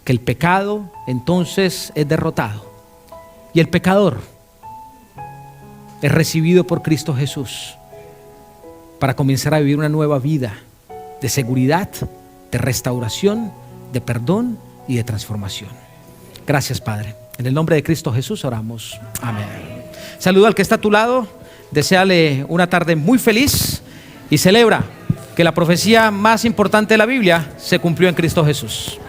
que el pecado entonces es derrotado y el pecador es recibido por Cristo Jesús para comenzar a vivir una nueva vida de seguridad, de restauración, de perdón y de transformación. Gracias, Padre. En el nombre de Cristo Jesús oramos. Amén. Saludo al que está a tu lado, deséale una tarde muy feliz y celebra que la profecía más importante de la Biblia se cumplió en Cristo Jesús.